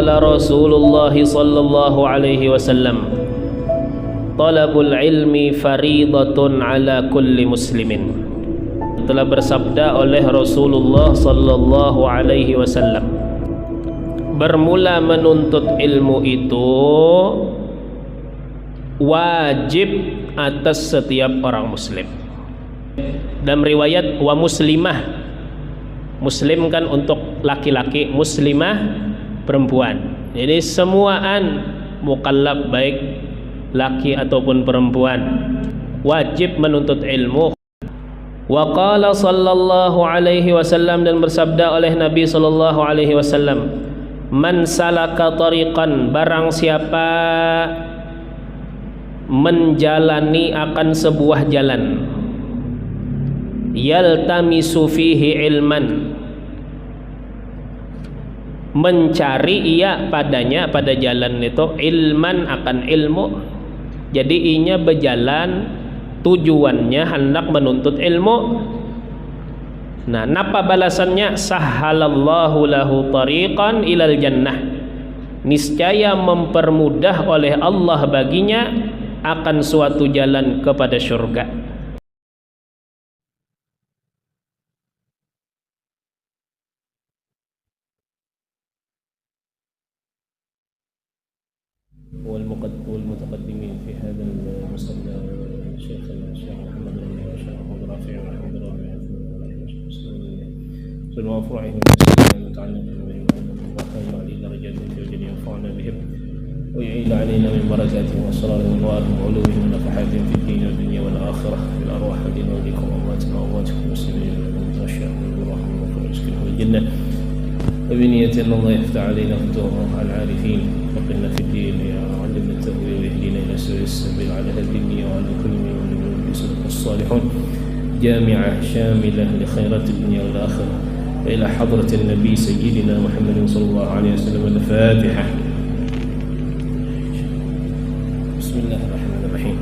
qala Rasulullah sallallahu alaihi wasallam, talabul ilmi faridatun ala kulli muslimin. Telah bersabda oleh Rasulullah sallallahu alaihi wasallam, bermula menuntut ilmu itu wajib atas setiap orang muslim. Dalam riwayat wa muslimah, muslim kan untuk laki-laki, muslimah perempuan. Jadi semuaan mukallaf baik laki ataupun perempuan wajib menuntut ilmu. Wa qala sallallahu alaihi wasallam, dan bersabda oleh Nabi sallallahu alaihi wasallam, man salaka tariqan, barang siapa menjalani akan sebuah jalan, yaltamisu fihi ilman, mencari ia padanya, pada jalan itu, ilman akan ilmu. Jadi inya berjalan tujuannya hendak menuntut ilmu. Nah, napa balasannya? Sahhalallahu lahu tariqan ilal jannah, niscaya mempermudah oleh Allah baginya akan suatu jalan kepada surga. والمتقدمين في هذا المصلى الشيخ محمد بن الشيخ محمد رافع ورحمه الله وفرعه المتعلق بالوقايه وعلي درجات في الجنه ينفعنا بهم ويعيد علينا من بركاتهم واسرارهم وانوارهم وعلومهم ونفحاتهم في الدين والدنيا والاخره في الارواح والدين وليكم وامواتنا وامواتكم المسلمين والمشاهد والرحمه ويسكنهم الجنه وبنية أن الله يفتح علينا فتوح العارفين وقنا في الدين وعلمنا التأويل ويهدينا إلى سوء السبيل على هذه النية وعلى كل من يسلك الصالحون جامعة شاملة لخيرات الدنيا والآخرة وإلى حضرة النبي سيدنا محمد صلى الله عليه وسلم. الفاتحة. بسم الله الرحمن الرحيم.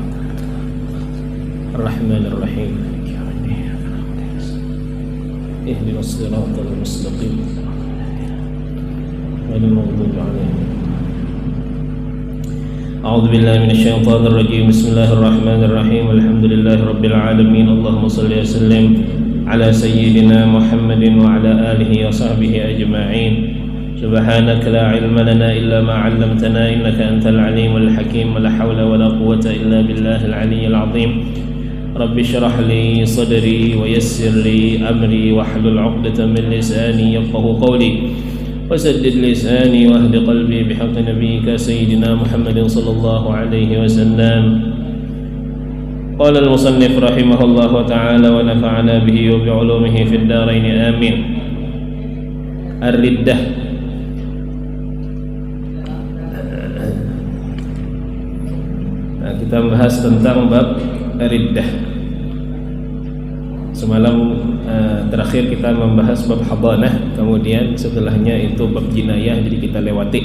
الرحمن الرحيم اهدنا الصراط المستقيم غير المغضوب عليهم. أعوذ بالله من الشيطان الرجيم. بسم الله الرحمن الرحيم. الحمد لله رب العالمين. اللهم صل وسلم على سيدنا محمد وعلى آله وصحبه أجمعين. سبحانك لا علم لنا إلا ما علمتنا إنك أنت العليم الحكيم. ولا حول ولا قوة إلا بالله العلي العظيم. رب اشرح لي صدري ويسر لي أمري واحلل عقدة من لساني يفقهوا قولي وسدد لساني واهد قلبي بحق نبيك سيدنا محمد صلى الله عليه وسلم. قال المصنف رحمه الله تعالى ونفعنا به وبعلومه في الدارين آمين. الردة. Nah, kita membahas tentang bab riddah. Semalam terakhir kita membahas bab hadanah, kemudian setelahnya itu bab jinayah, jadi kita lewati.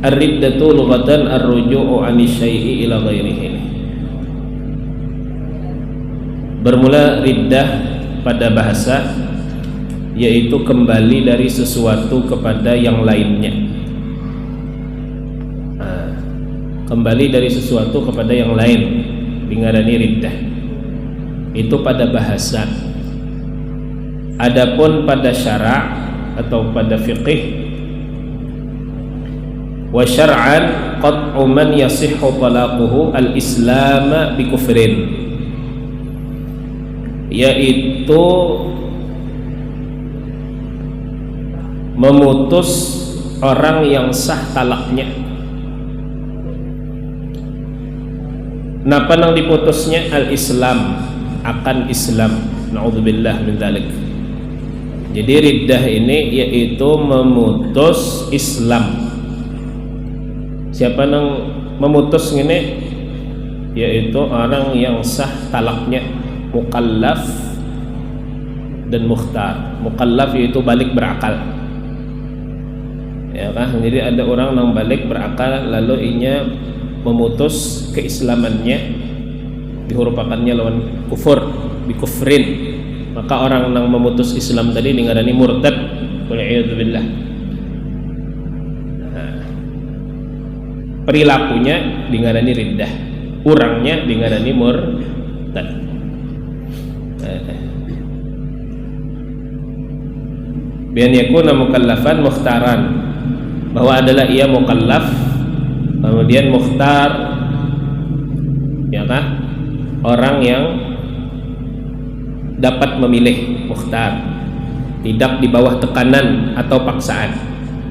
Ar-riddatu lughatan ar-ruju'u 'ani syai'i ila ghairihi. Bermula riddah pada bahasa yaitu kembali dari sesuatu kepada yang lainnya. Kembali dari sesuatu kepada yang lain dingarani riddah. Itu pada bahasa. Adapun pada syara' atau pada fiqih, wa syar'an qat'u man yasihhu talaquhu al-islam bi kufrin, yaitu memutus orang yang sah talaknya. Napa nang diputusnya? Al-Islam, akan Islam. Na'udzubillah min dzalik. Jadi riddah ini yaitu memutus Islam. Siapa nang memutus ini? Yaitu orang yang sah talaknya, mukallaf dan mukhtar. Mukallaf yaitu balik berakal. Ya kan? Jadi ada orang yang balik berakal lalu inya memutus keislamannya, dihurufakannya lawan kufur, bi kufrin. maka orang yang memutus Islam tadi dingarani murtad. Wal'iyadzubillah. Perilakunya dingarani riddah, urangnya dingarani murtad. Bian yakuna mukallafan mukhtaran, bahwa adalah ia mukallaf, kemudian mukhtar, ya kan, orang yang dapat memilih, mukhtar, tidak di bawah tekanan atau paksaan.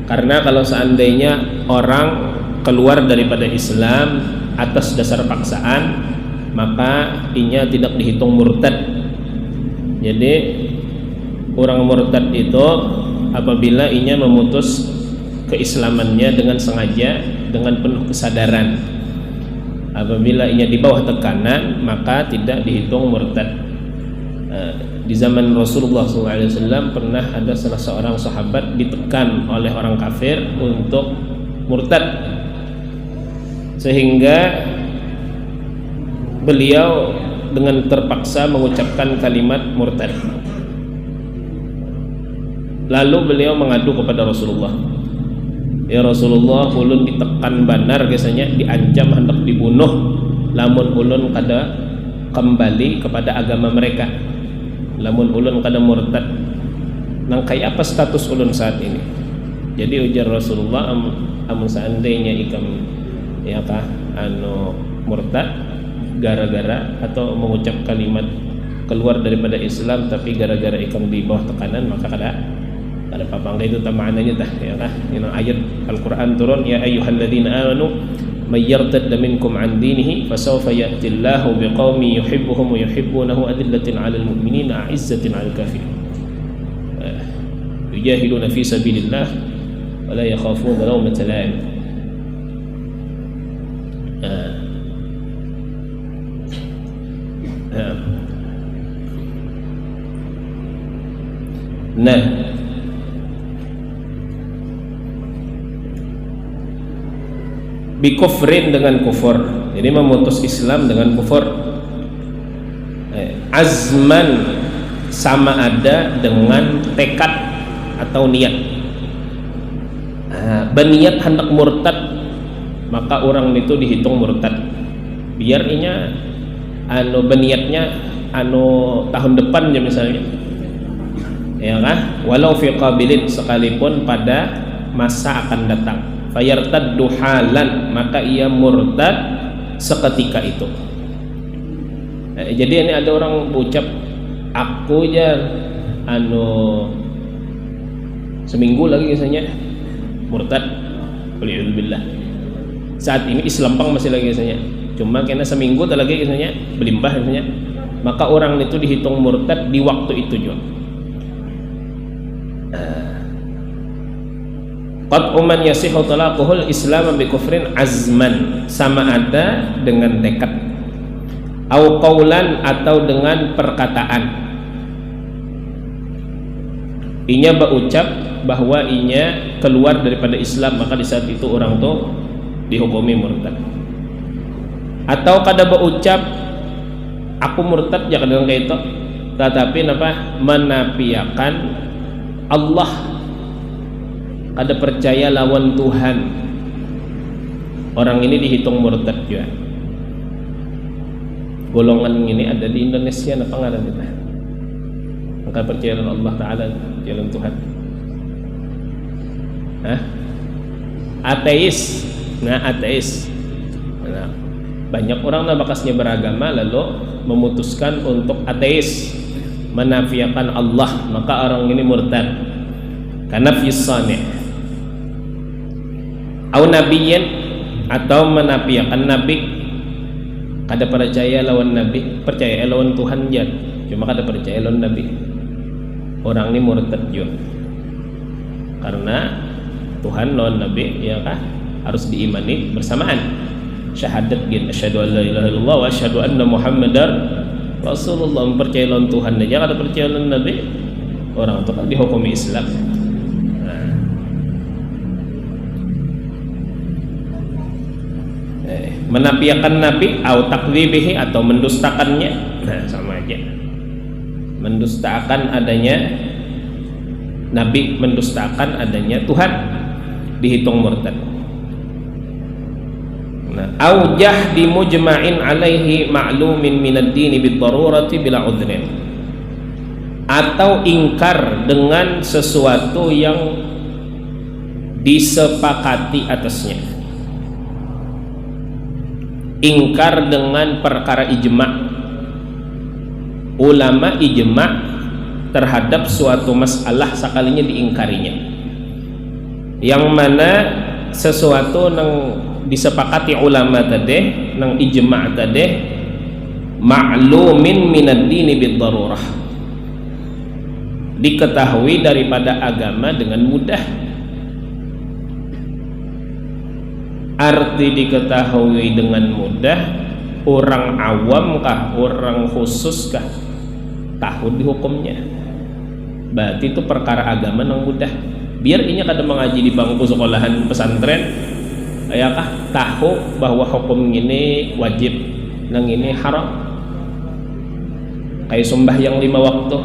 Karena kalau seandainya orang keluar daripada Islam atas dasar paksaan, maka inya tidak dihitung murtad. Jadi orang murtad itu apabila inya memutus keislamannya dengan sengaja, dengan penuh kesadaran. Apabila inya di bawah tekanan, maka tidak dihitung murtad. Di zaman Rasulullah SAW pernah ada salah seorang sahabat ditekan oleh orang kafir untuk murtad, sehingga beliau dengan terpaksa mengucapkan kalimat murtad. Lalu beliau mengadu kepada Rasulullah, ya Rasulullah, ulun ditekan banar, biasanya diancam hendak dibunuh lamun ulun kada kembali kepada agama mereka, lamun ulun kada murtad. Nang kayak apa status ulun saat ini? Jadi ujar Rasulullah, amun seandainya ikam ya kah murtad gara-gara atau mengucap kalimat keluar daripada Islam tapi gara-gara ikam di bawah tekanan, maka kada apa-apa. Itu maknanya tah ya kah, ayat Al-Qur'an turun, ya ayyuhalladzina amanu may yartadda minkum an dinihi fasawfa ya'tillahu biqaumin yuhibbuhum wa yuhibbunahu adillatin 'alal mu'minina 'izzatin 'alal kafirin yujahiduna fi sabilillah wa la yakhafuna lawmata la'im. Nah, bikufrin dengan kufur, jadi memutus Islam dengan kufur. Azman sama ada dengan tekad atau niat. Berniat hendak murtad, maka orang itu dihitung murtad. Biar inya berniatnya tahun depan ya misalnya, ya kan, walau fi qabilin, sekalipun pada masa akan datang. Fayartaddu halan, maka ia murtad seketika itu. Jadi ini ada orang ucap, aku ya seminggu lagi misalnya murtad, waliyadzubillah. Saat ini Islam pang masih lagi misalnya, cuma karena seminggu tak lagi misalnya belimbah misalnya, maka orang itu dihitung murtad di waktu itu juga. Qad uman yasihu talaquhul Islam bi kufrin azman, sama ada dengan tekad, au qaulan, atau dengan perkataan. Inya berucap bahwa inya keluar daripada Islam, maka di saat itu orang tuh dihukumi murtad. Atau kada berucap aku murtad ya kadang kayak itu, tetapi menafiakan Allah, kada percaya lawan Tuhan, orang ini dihitung murtad juga. Golongan ini ada di Indonesia, apa ngaran kita? Maka percaya dengan Allah Ta'ala, jalan Tuhan. Ateis. Ateis. Nah, banyak orang bakasnya beragama lalu memutuskan untuk ateis, menafiakan Allah, maka orang ini murtad. Karena fisani. Au nabiyyin, atau menafiakan nabi, kada percaya lawan nabi, percaya lawan Tuhan ya, cuma kada percaya lawan nabi. Orang ini murtad juga. Karena Tuhan lawan nabi ya kah harus diimani bersamaan. Syahadat gin, asyhadu an la ilaha illallah wa asyhadu anna muhammadar rasulullah. Percaya lawan Tuhan aja kada percaya lawan nabi, orang itu kan dihukumi Islam. Menafiakan nabi atau takdzibihi, atau mendustakannya, nah sama aja. mendustakan adanya nabi, mendustakan adanya Tuhan, dihitung murtad. Nah, aujah dimujma'in alaihi ma'lumin minad dini bid-darurati bila udhrin, atau ingkar dengan sesuatu yang disepakati atasnya, ingkar dengan perkara ijma', ulama ijma' terhadap suatu masalah sekalinya diingkarinya, yang mana sesuatu yang disepakati ulama tadi, nang ijma' tadi, ma'lumin minad dini bid-darurah, diketahui daripada agama dengan mudah. Arti diketahui dengan mudah, orang awam kah, orang khusus kah, tahu di hukumnya. Berarti itu perkara agama yang mudah. Biar ini kada mengaji di bangku sekolahan pesantren, ayakah tahu bahwa hukum ini wajib, nang ini haram. Kayak sumbah yang 5 waktu,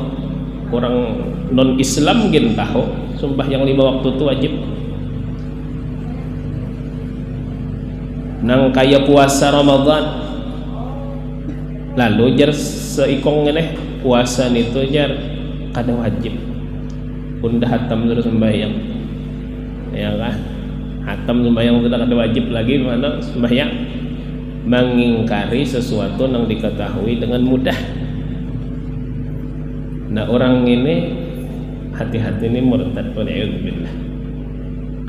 orang non Islam gin tahu sumbah yang 5 waktu itu wajib. Nang kaya puasa Ramadan, lalu jar seikong ngeneh puasa itu jar kada wajib, pun dah hatam terus sembahyang, ya kan? Hatam sembahyang sudah kada wajib lagi, mana sembahyang? Mengingkari sesuatu yang diketahui dengan mudah. Nah, orang ini hati-hati, ini murtad, waliyadzubillah.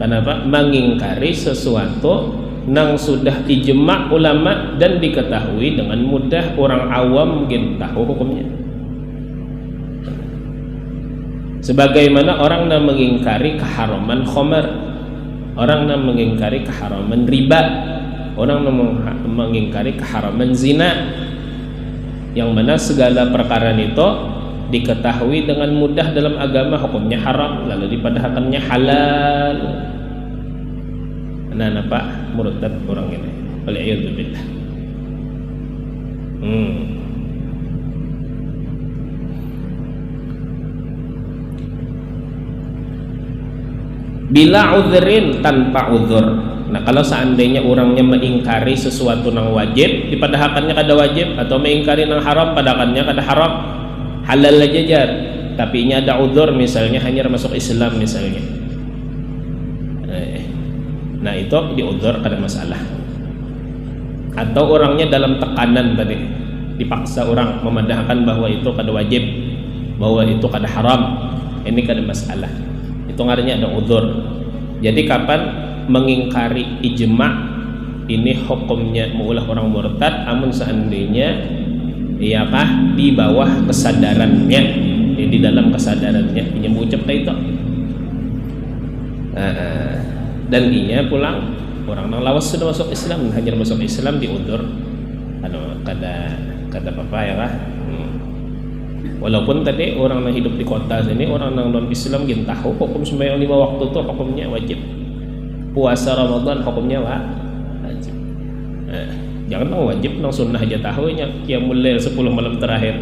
Kenapa? Mengingkari sesuatu nang sudah ijma' ulama dan diketahui dengan mudah, orang awam mungkin tahu hukumnya. Sebagaimana orang yang mengingkari keharaman khamar, orang yang mengingkari keharaman riba, orang yang mengingkari keharaman zina, yang mana segala perkara itu diketahui dengan mudah dalam agama hukumnya haram, lalu dipadahkannya halal. Nah, nampak murtad orang ini, waliyadzubillah. Bila udhrin, tanpa udhur. Nah, kalau seandainya orangnya mengingkari sesuatu yang wajib, dipadahkannya kada wajib, atau mengingkari yang haram, padahkannya kada haram, halal aja jar, tapi ini ada udhur, misalnya hanya masuk Islam misalnya. Nah, itu diudhur kada masalah. Atau orangnya dalam tekanan tadi, dipaksa orang memadahkan bahwa itu kada wajib, bahwa itu kada haram, ini kada masalah. Itu ngarannya ada udhur. Jadi kapan mengingkari ijma' ini hukumnya meulah orang murtad, amun seandainya iyakah di bawah kesadarannya, di dalam kesadarannya punya ucap itu. Dan inya pulang orang nang lawas sudah masuk Islam, hanya masuk Islam diudur, kada apa ya kah? Walaupun tadi orang yang hidup di kota sini, orang yang non Islam gin tahu hukum sembahyang 5 waktu itu hukumnya wajib, puasa Ramadan hukumnya wajib. Jangan nang wajib, nang sunnah aja tahu nya qiyamul lail 10 malam terakhir,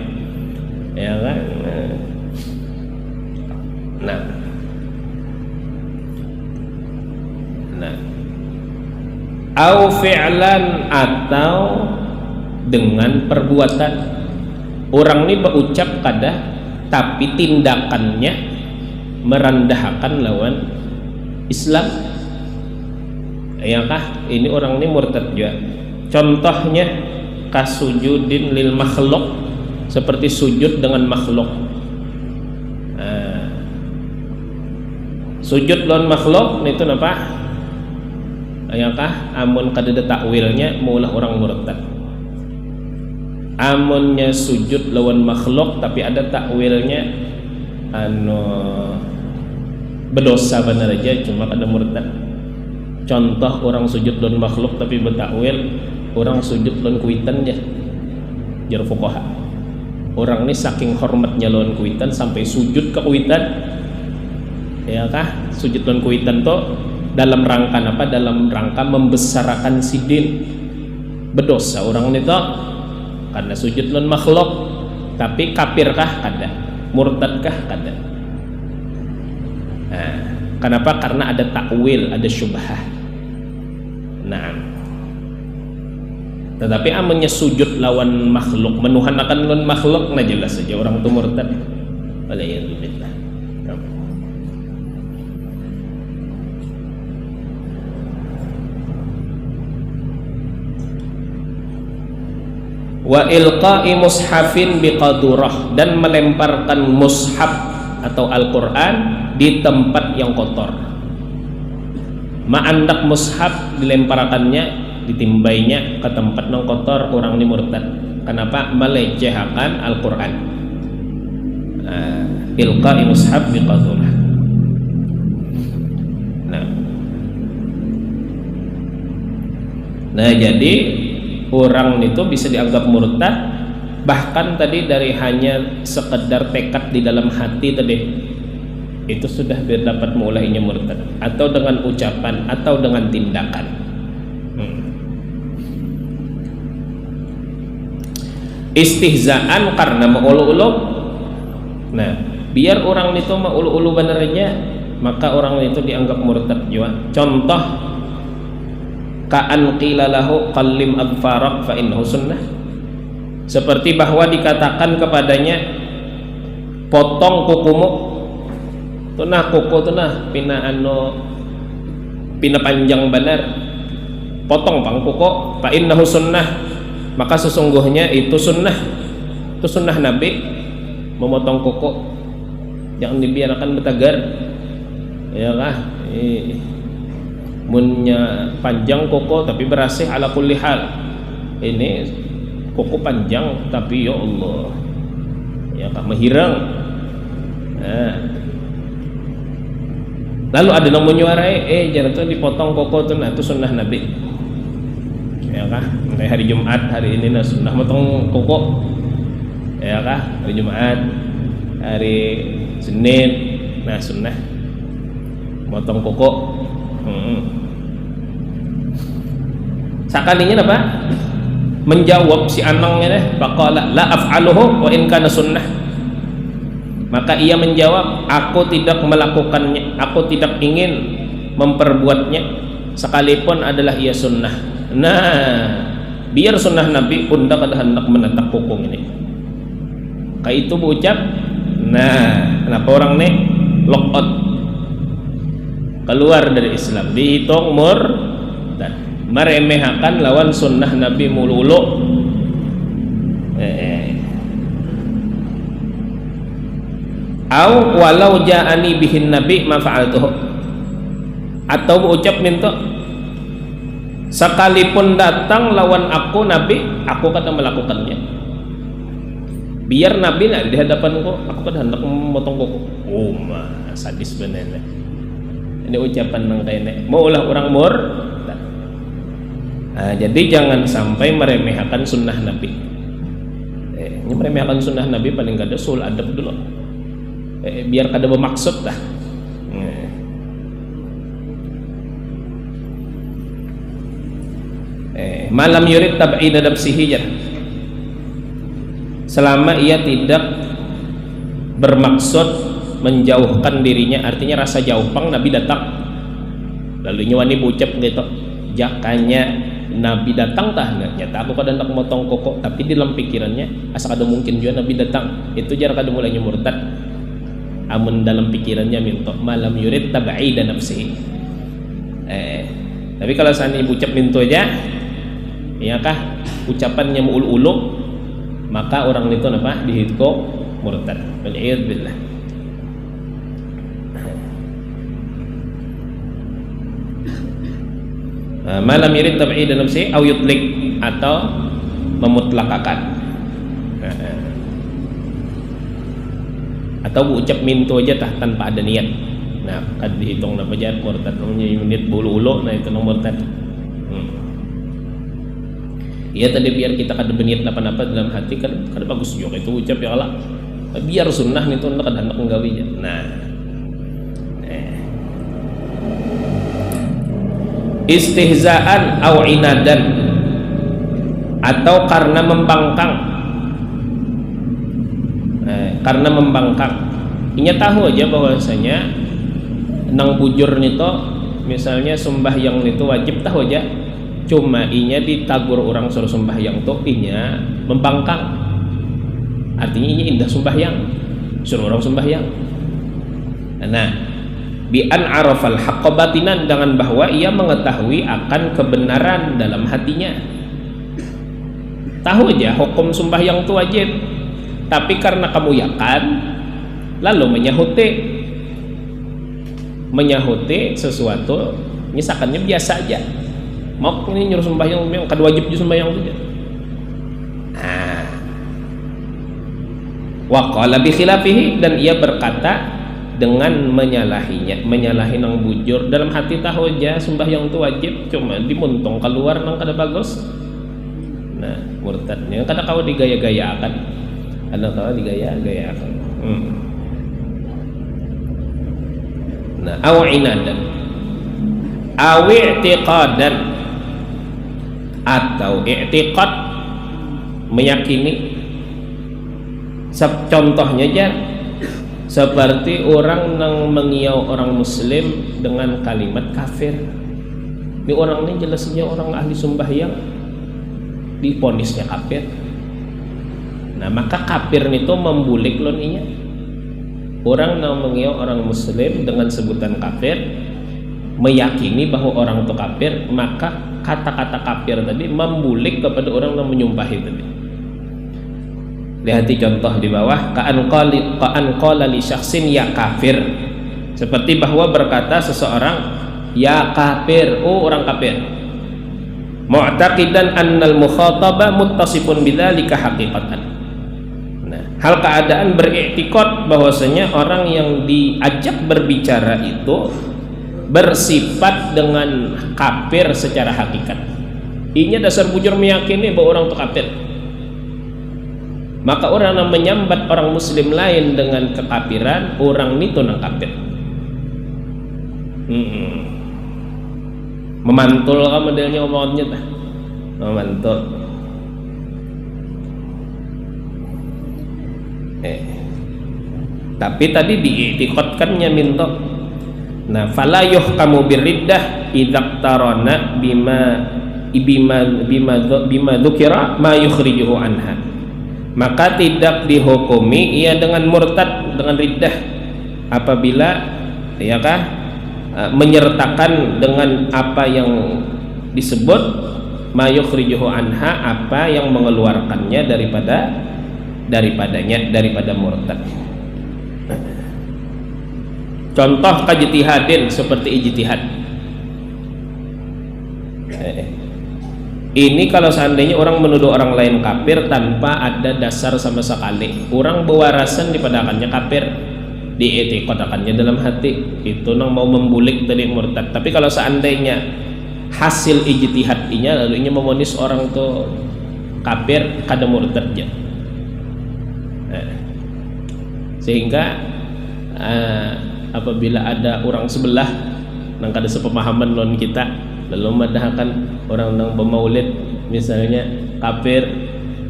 ya kan? Nah, au fi'lan, atau dengan perbuatan. Orang ini berucap kada, tapi tindakannya merendahkan lawan Islam, ya kah? Ini orang ini murtad juga. Contohnya kasujudin lil makhluk, seperti sujud dengan makhluk. Sujud lawan makhluk itu apa? Ayakah amun kada ada takwilnya maulah orang murtad. Amunnya sujud lawan makhluk tapi ada takwilnya berdosa benar aja, cuma kada murtad. Contoh orang sujud lawan makhluk tapi bertakwil, orang sujud lawan kuitan ya, jar fuqaha. Orang ini saking hormatnya lawan kuitan sampai sujud ke kuitan, ya kah? Sujud lawan kuitan tuh dalam rangka apa? Dalam rangka membesarkan sidin. Berdosa orang itu karena sujud lawan makhluk. Tapi kafirkah? Kada. Murtadkah? Kada. Nah, kenapa? Karena ada takwil, ada syubhah. Nah, tetapi amannya sujud lawan makhluk, menuhankan lawan makhluk, nah jelas saja orang itu murtad. Waliyadzubillah. Wa ilqa'i mushafin biqadurah, dan melemparkan mushaf atau Al-Quran di tempat yang kotor. Ma'andak mushaf dilemparkannya, ditimbainya ke tempat yang kotor, orang ini murtad. Kenapa? Melecehkan Al-Quran. Ilqa'i mushaf biqadurah. Nah jadi orang itu bisa dianggap murtad, bahkan tadi dari hanya sekedar tekad di dalam hati tadi itu sudah dapat mulainya murtad, atau dengan ucapan atau dengan tindakan. Istihzaan karena mengulu-ulu. Nah, biar orang itu mengulu-ulu benernya, maka orang itu dianggap murtad juga. Contoh, ka'an qila lahu qallim adfarak fa innahu sunnah, seperti bahwa dikatakan kepadanya, potong kukumu tunah, kuku tunah pina panjang benar, potong pang kuku, fa innahu sunnah, maka sesungguhnya itu sunnah Nabi memotong kuku, jangan dibiarkan bertagar, ya kah? Munnya panjang kuku tapi berasih ala kulli hal. Ini kuku panjang tapi ya Allah, ya kah, menghirang. Nah, lalu ada yang menyuarai, jangan tuh dipotong kuku tuh, nah itu sunnah Nabi, ya kah? Hari Jumat hari ini nah sunnah motong kuku, ya kah? Hari Jumat, hari Senin nah sunnah motong kuku. Sakalinya apa? Menjawab si anangnya deh, faqala la af'aluhu wa in kana sunnah. Maka ia menjawab, aku tidak melakukannya, aku tidak ingin memperbuatnya sekalipun adalah ia sunnah. Nah, biar sunnah Nabi pun tak ada hendak menetak hukum ini. Kayak itu berucap. Nah, kenapa orang nih lock out, keluar dari Islam, dihitung murtad, meremehkan lawan sunnah Nabi mululu. Au walau ja'ani bihin nabi ma fa'altuhu, atau berucap minta, sekalipun datang lawan aku Nabi, aku kata melakukannya. Biar Nabi nak di hadapanku, aku kan hendak memotong kuku. Oh mah sadis bener. Ini ucapan nang kene, maulah orang murtad. Nah, jadi jangan sampai meremehkan sunnah Nabi. Ini meremehkan sunnah Nabi paling gak ada sul adab dulu. Biar kada bermaksud dah. Malam yurid tab'id nafsihi jar, selama ia tidak bermaksud menjauhkan dirinya, artinya rasa jauh pang Nabi datang lalu nyawani ucap gitu, jakanya Nabi datang tah nyata aku kadang tak motong kokok, tapi di dalam pikirannya asa kada mungkin juga Nabi datang, itu jar kada mulainya murtad. Amun dalam pikirannya minta malam yurid tab'ida nafsihi. Tapi kalau seandainya ucap minta aja, ya kah ucapannya muul-ulu, maka orang itu apa? Dihitung murtad. Waliyadzubillah. Malam yurid tab'ida nafsihi au yutlik, atau memutlakakan, atau ucap minto aja tah tanpa ada niat. Nah, kan dihitung apa aja murtad, namanya unit bulu-ulu, nah itu nomor murtad. Iya tadi biar kita kada berniat apa-apa dalam hati, kan kada bagus juga itu ucap ya Allah. Biar sunnah nih tuh kada hendak menggawinya. Nah, istihzaan au inadan, atau karena membangkang. karena membangkang. Inya tahu aja bahwasanya nang bujur nito misalnya sembahyang itu wajib, tahu aja, cuma inya ditagur orang suruh sembahyang tuh inya membangkang, artinya inya indah sembahyang, suruh orang sembahyang. Nah, bi an arafal haqqa batinan, dengan bahwa ia mengetahui akan kebenaran dalam hatinya. Tahu aja hukum sembahyang itu wajib, tapi karena kamu yakan lalu menyahuti sesuatu, misalkannya biasa aja, mau ini nyuruh sembahyang kan wajib juga sembahyang saja. Wa qala bi khilafihi, dan ia berkata dengan menyalahi nang bujur dalam hati, tahu aja sembahyang itu wajib, cuma dimuntong keluar nang kada bagus. Nah, murtadnya kada kau digaya-gayakan, ada kau digaya-gayakan. Nah, aw inadan aw i'tiqadan, atau i'tiqad meyakini. Contohnya aja seperti orang yang mengiau orang muslim dengan kalimat kafir. Ini orang ini jelasnya orang ahli sembahyang, diponisnya kafir. Nah, maka kafir itu membulik loninya. Orang yang mengiau orang muslim dengan sebutan kafir, meyakini bahwa orang itu kafir, maka kata-kata kafir tadi membulik kepada orang yang menyumpahi tadi. Lihat contoh di bawah, ka'an qala li syakhsin ya kafir, seperti bahwa berkata seseorang ya kafir, oh orang kafir, mu'taqidan annal mukhataba muttasifun bidzalika haqiqatan. Nah, hal keadaan beriktikad bahwasanya orang yang diajak berbicara itu bersifat dengan kafir secara hakikat. Inya dasar bujur meyakini bahwa orang itu kafir. Maka orang yang menyambat orang muslim lain dengan kekafiran, orang itu nang kafir. Memantul kan modelnya omongannya tah. Memantul. Tapi tadi diiktikadkannya minta. Nah, fala yuhkamu birriddah idza tarana bima dzukira ma yukhrijuhu anha. Maka tidak dihukumi ia dengan murtad, dengan riddah, apabila menyertakan dengan apa yang disebut ma yukhrijuhu anha, apa yang mengeluarkannya daripada murtad. Contoh kajtihadin, seperti ijtihad. Ini kalau seandainya orang menuduh orang lain kafir tanpa ada dasar sama sekali, orang bewarasan dipadakannya kafir, diiktikadakannya dalam hati, itu nang mau membulik tadi murtad. Tapi kalau seandainya hasil ijtihadnya lalu ini memonis orang tuh kafir, kada murtad aja. Sehingga apabila ada orang sebelah nang kada sepemahaman lawan kita, lalu madahkan orang nang bermaulid misalnya kafir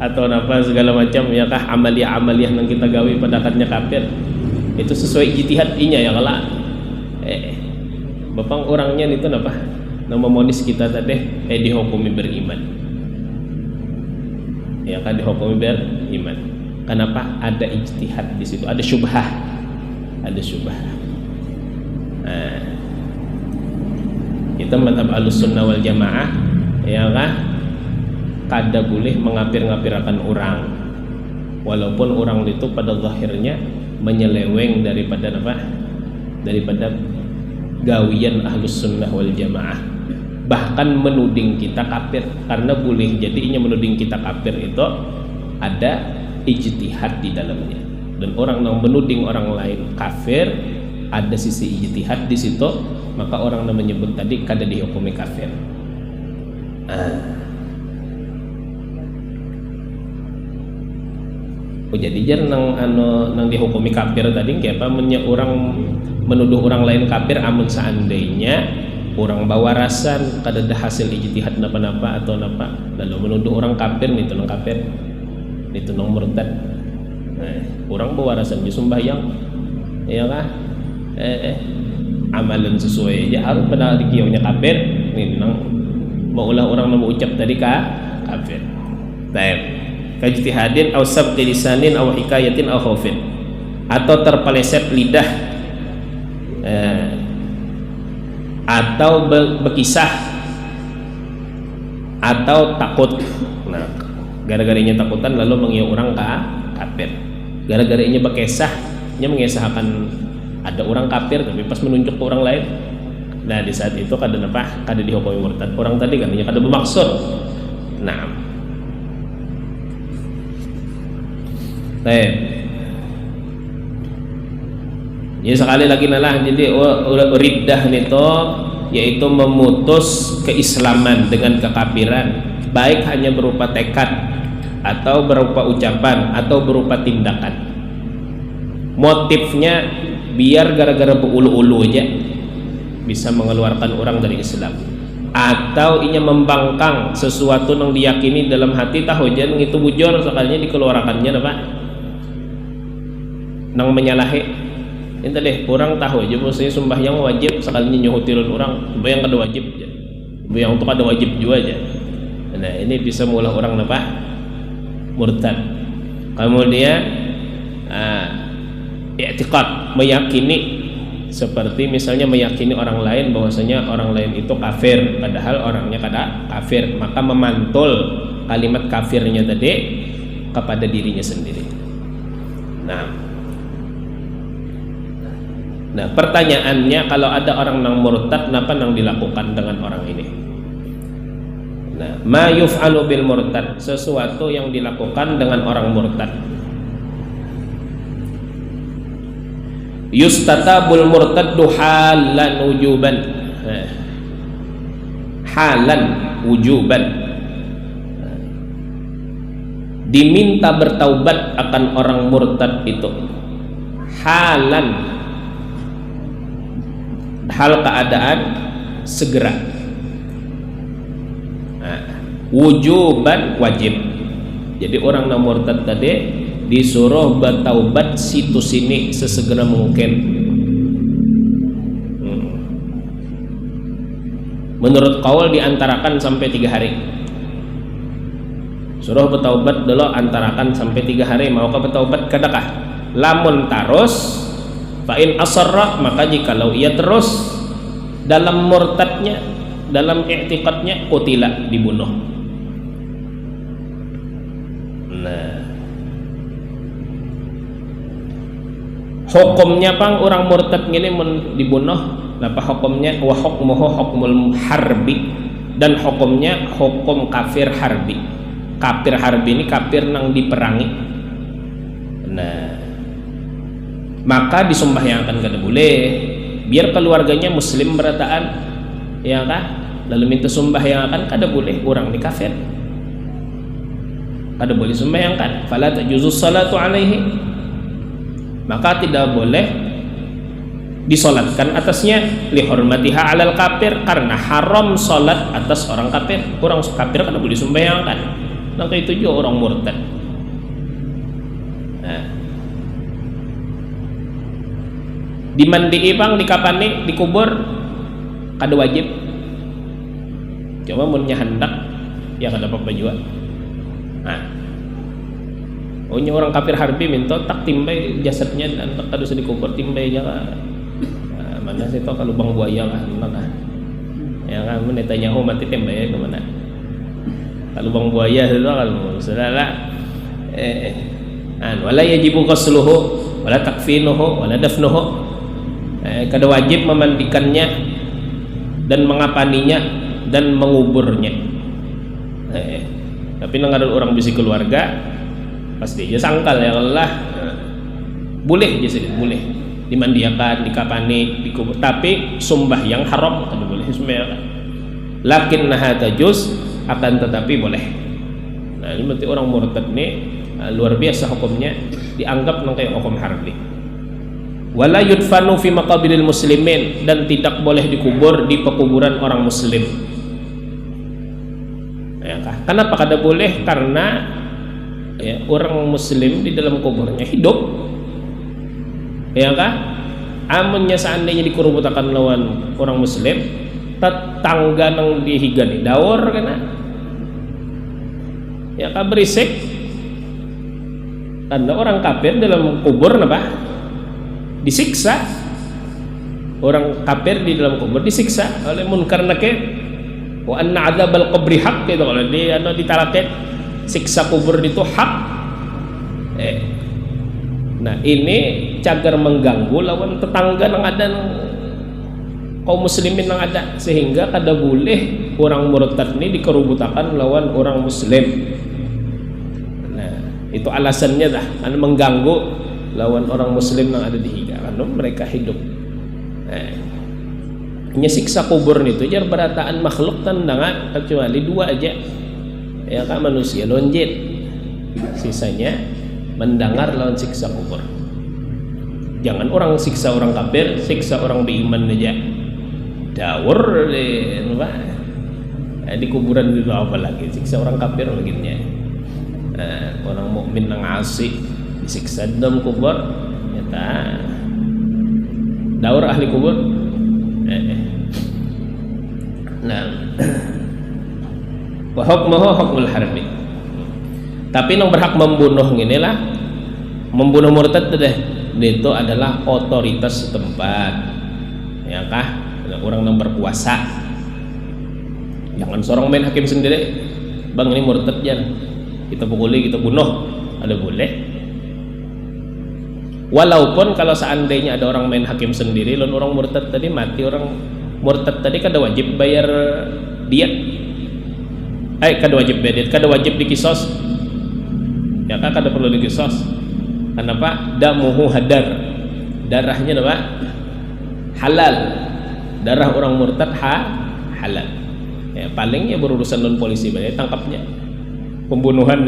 atau apa segala macam, ya kah amaliyah nang kita gawe padakannya kafir, itu sesuai ijtihad inya ya kala. Bapang orangnya itu napa nang memonis kita tadi dihukumi beriman, ya kan, dihukumi beriman. Kenapa? Ada ijtihad di situ, ada syubhah, Nah, kita mazhab Ahlussunnah wal Jamaah, ya kan, kada boleh mengapir-ngapirakan orang, walaupun orang itu pada zahirnya menyeleweng daripada gawian Ahlussunnah wal Jamaah, bahkan menuding kita kafir. Karena boleh jadinya menuding kita kafir itu ada ijtihad di dalamnya, dan orang yang menuding orang lain kafir ada sisi ijtihad di situ, maka orang yang menyebut tadi kada dihukumi kafir. Jadi jar nang dihukumi kafir tadi kayak apa, orang menuduh orang lain kafir amun seandainya orang bawa rasan kada ada hasil ijtihad napa-napa atau napa, lalu menuduh orang kafir itu nang kafir, itu nang murtad. Orang bewarasan di sembahyang ya kah amalan sesuai aja harus pada dikiaunya kafir ini nang maulah orang mau ucap tadi kafir. Baik. Kajtihadin aw sabqi lisanin aw hikayatin aw khaufin, atau terpeleset lidah atau berkisah atau takut. Nah, gara-garanya takutan lalu mengiau orang kafir. Gara-garanya berkisah, nya mengisahkan ada orang kafir tapi pas menunjuk ke orang lain. Nah, di saat itu kada apa? Kada dihukumi murtad. Orang tadi kan kada bermaksud. Nah. Baik. Jadi sekali lagi nalah, jadi riddah nito yaitu memutus keislaman dengan kekafiran, baik hanya berupa tekad atau berupa ucapan atau berupa tindakan. Motifnya biar gara-gara beulu-ulu aja bisa mengeluarkan orang dari Islam, atau inya membangkang sesuatu yang diyakini dalam hati tahu aja itu bujur sekalinya dikeluarkannya apa nang menyalahi. Entah deh, orang tahu aja maksudnya sembahyang wajib sekalinya nyuhutilun orang, sembahyang kada wajib aja, sembahyang untuk kada wajib juga aja. Nah, ini bisa mulai orang apa murtad. Kemudian i'tiqad, meyakini, seperti misalnya meyakini orang lain bahwasanya orang lain itu kafir padahal orangnya kada kafir, maka memantul kalimat kafirnya tadi kepada dirinya sendiri. Nah, pertanyaannya, kalau ada orang nang murtad, kenapa nang dilakukan dengan orang ini? Nah, ma yuf'alu bil murtad, sesuatu yang dilakukan dengan orang murtad. Yustatabul murtaddu halan wujuban. Halan wujuban. Diminta bertaubat akan orang murtad itu. Halan, hal keadaan segera. Wujuban wajib. Jadi orang yang murtad tadi disuruh bertaubat situ sini sesegera mungkin. Menurut qaul diantarakan sampai 3 hari. Suruh bertaubat dulu antarakan sampai 3 hari. Mau ke bertaubat kadakah? Lamun tarus fa'in asarra, maka jikalau ia terus dalam murtadnya, dalam i'tiqadnya, qutila, dibunuh. Nah, hukumnya pang orang murtad ini dibunuh, apa hukumnya? Wa hukmuhu hukmul harbi, dan hukumnya hukum kafir harbi. Kafir harbi ini kafir nang diperangi. Nah, maka disembahyangan kada boleh, biar keluarganya muslim berataan, ya kah? Lalu minta sembahyangkan kada boleh, orang ni kafir, kada boleh sembahyangkan. Fala tajuzu salatu alaihi, maka tidak boleh disolatkan atasnya, li hurmatiha alal kafir, karena haram solat atas orang kafir. Orang kafir kada boleh sembahyangkan, maka itu juga orang murtad. Nah, dimandi bang, dikapani, dikubur kada wajib. Cuma munnya hendak ya kada apa-apa juga. Nah, ohnya orang kafir harbi minta tak timbay jasadnya dan tak kada usah dikubur, timbay aja kan. Nah, mana sih kalau lubang buaya lah, mana? Ya kan, Netanyahu mati timbay ke mana? Kalau lubang buaya itu kalau saudara wala yajibu ghusluhu wala takfinuhu wala dafnuhu. Kada wajib memandikannya dan mengapaninya dan menguburnya. Tapi nang ada orang bisi keluarga pasti aja sangkal ya Allah, boleh aja sih, boleh dimandiakan, dikapani, dikubur, tapi sumbah yang haram kada boleh sembahyang. Lakinnaha tajuz, akan tetapi boleh. Nah, ini berarti orang murtad nih luar biasa hukumnya, dianggap nang kayak hukum harbi. Wala yudfanu fi maqabiril muslimin, dan tidak boleh dikubur di pekuburan orang muslim. Ya, kenapa kada boleh? Karena ya, orang muslim di dalam kuburnya hidup, ya kan? Amunnya seandainya dikurubutakan lawan orang muslim, tetangga nang dihigani dawor kena, ya kan, berisik. Karena orang kafir dalam kubur apa? Disiksa. Orang kafir di dalam kubur disiksa oleh munkar nakir. Wa anna adzabal qabri haq, itu kalau ditalaket siksa kubur itu hak. Nah ini cagar mengganggu lawan tetangga yang ada kaum muslimin yang ada, sehingga kada boleh orang murtad ini dikerubutakan lawan orang muslim. Nah itu alasannya dah, karena mengganggu lawan orang muslim yang ada di higa, karena mereka hidup. Hanya siksa kubur itu jar berataan makhluk tandangan kecuali dua aja, ya kan, manusia lonjet, sisanya mendengar lawan siksa kubur. Jangan orang siksa orang kafir, siksa orang beriman aja dawur di kuburan itu apa lagi, siksa orang kafir laginya. Orang mukmin yang asik disiksa dalam kubur, nyata dawur ahli kubur. Nah, wa hukmuhu hukmul harbi. Tapi yang berhak membunuh inilah, membunuh murtad itu adalah otoritas setempat, ya kah? Orang yang berkuasa. Jangan seorang main hakim sendiri, bang ini murtad ya, kita pukuli, kita bunuh, ada boleh. Walaupun kalau seandainya ada orang main hakim sendiri, lalu orang murtad tadi mati, orang murtad tadi kada wajib bayar diat, kada wajib bayar diat, kada wajib dikisos, ya kan, kada perlu dikisos. Kenapa? Damuhu hadar, darahnya apa? Halal, darah orang murtad halal. Ya, palingnya berurusan non polisi, banyak tangkapnya. Pembunuhan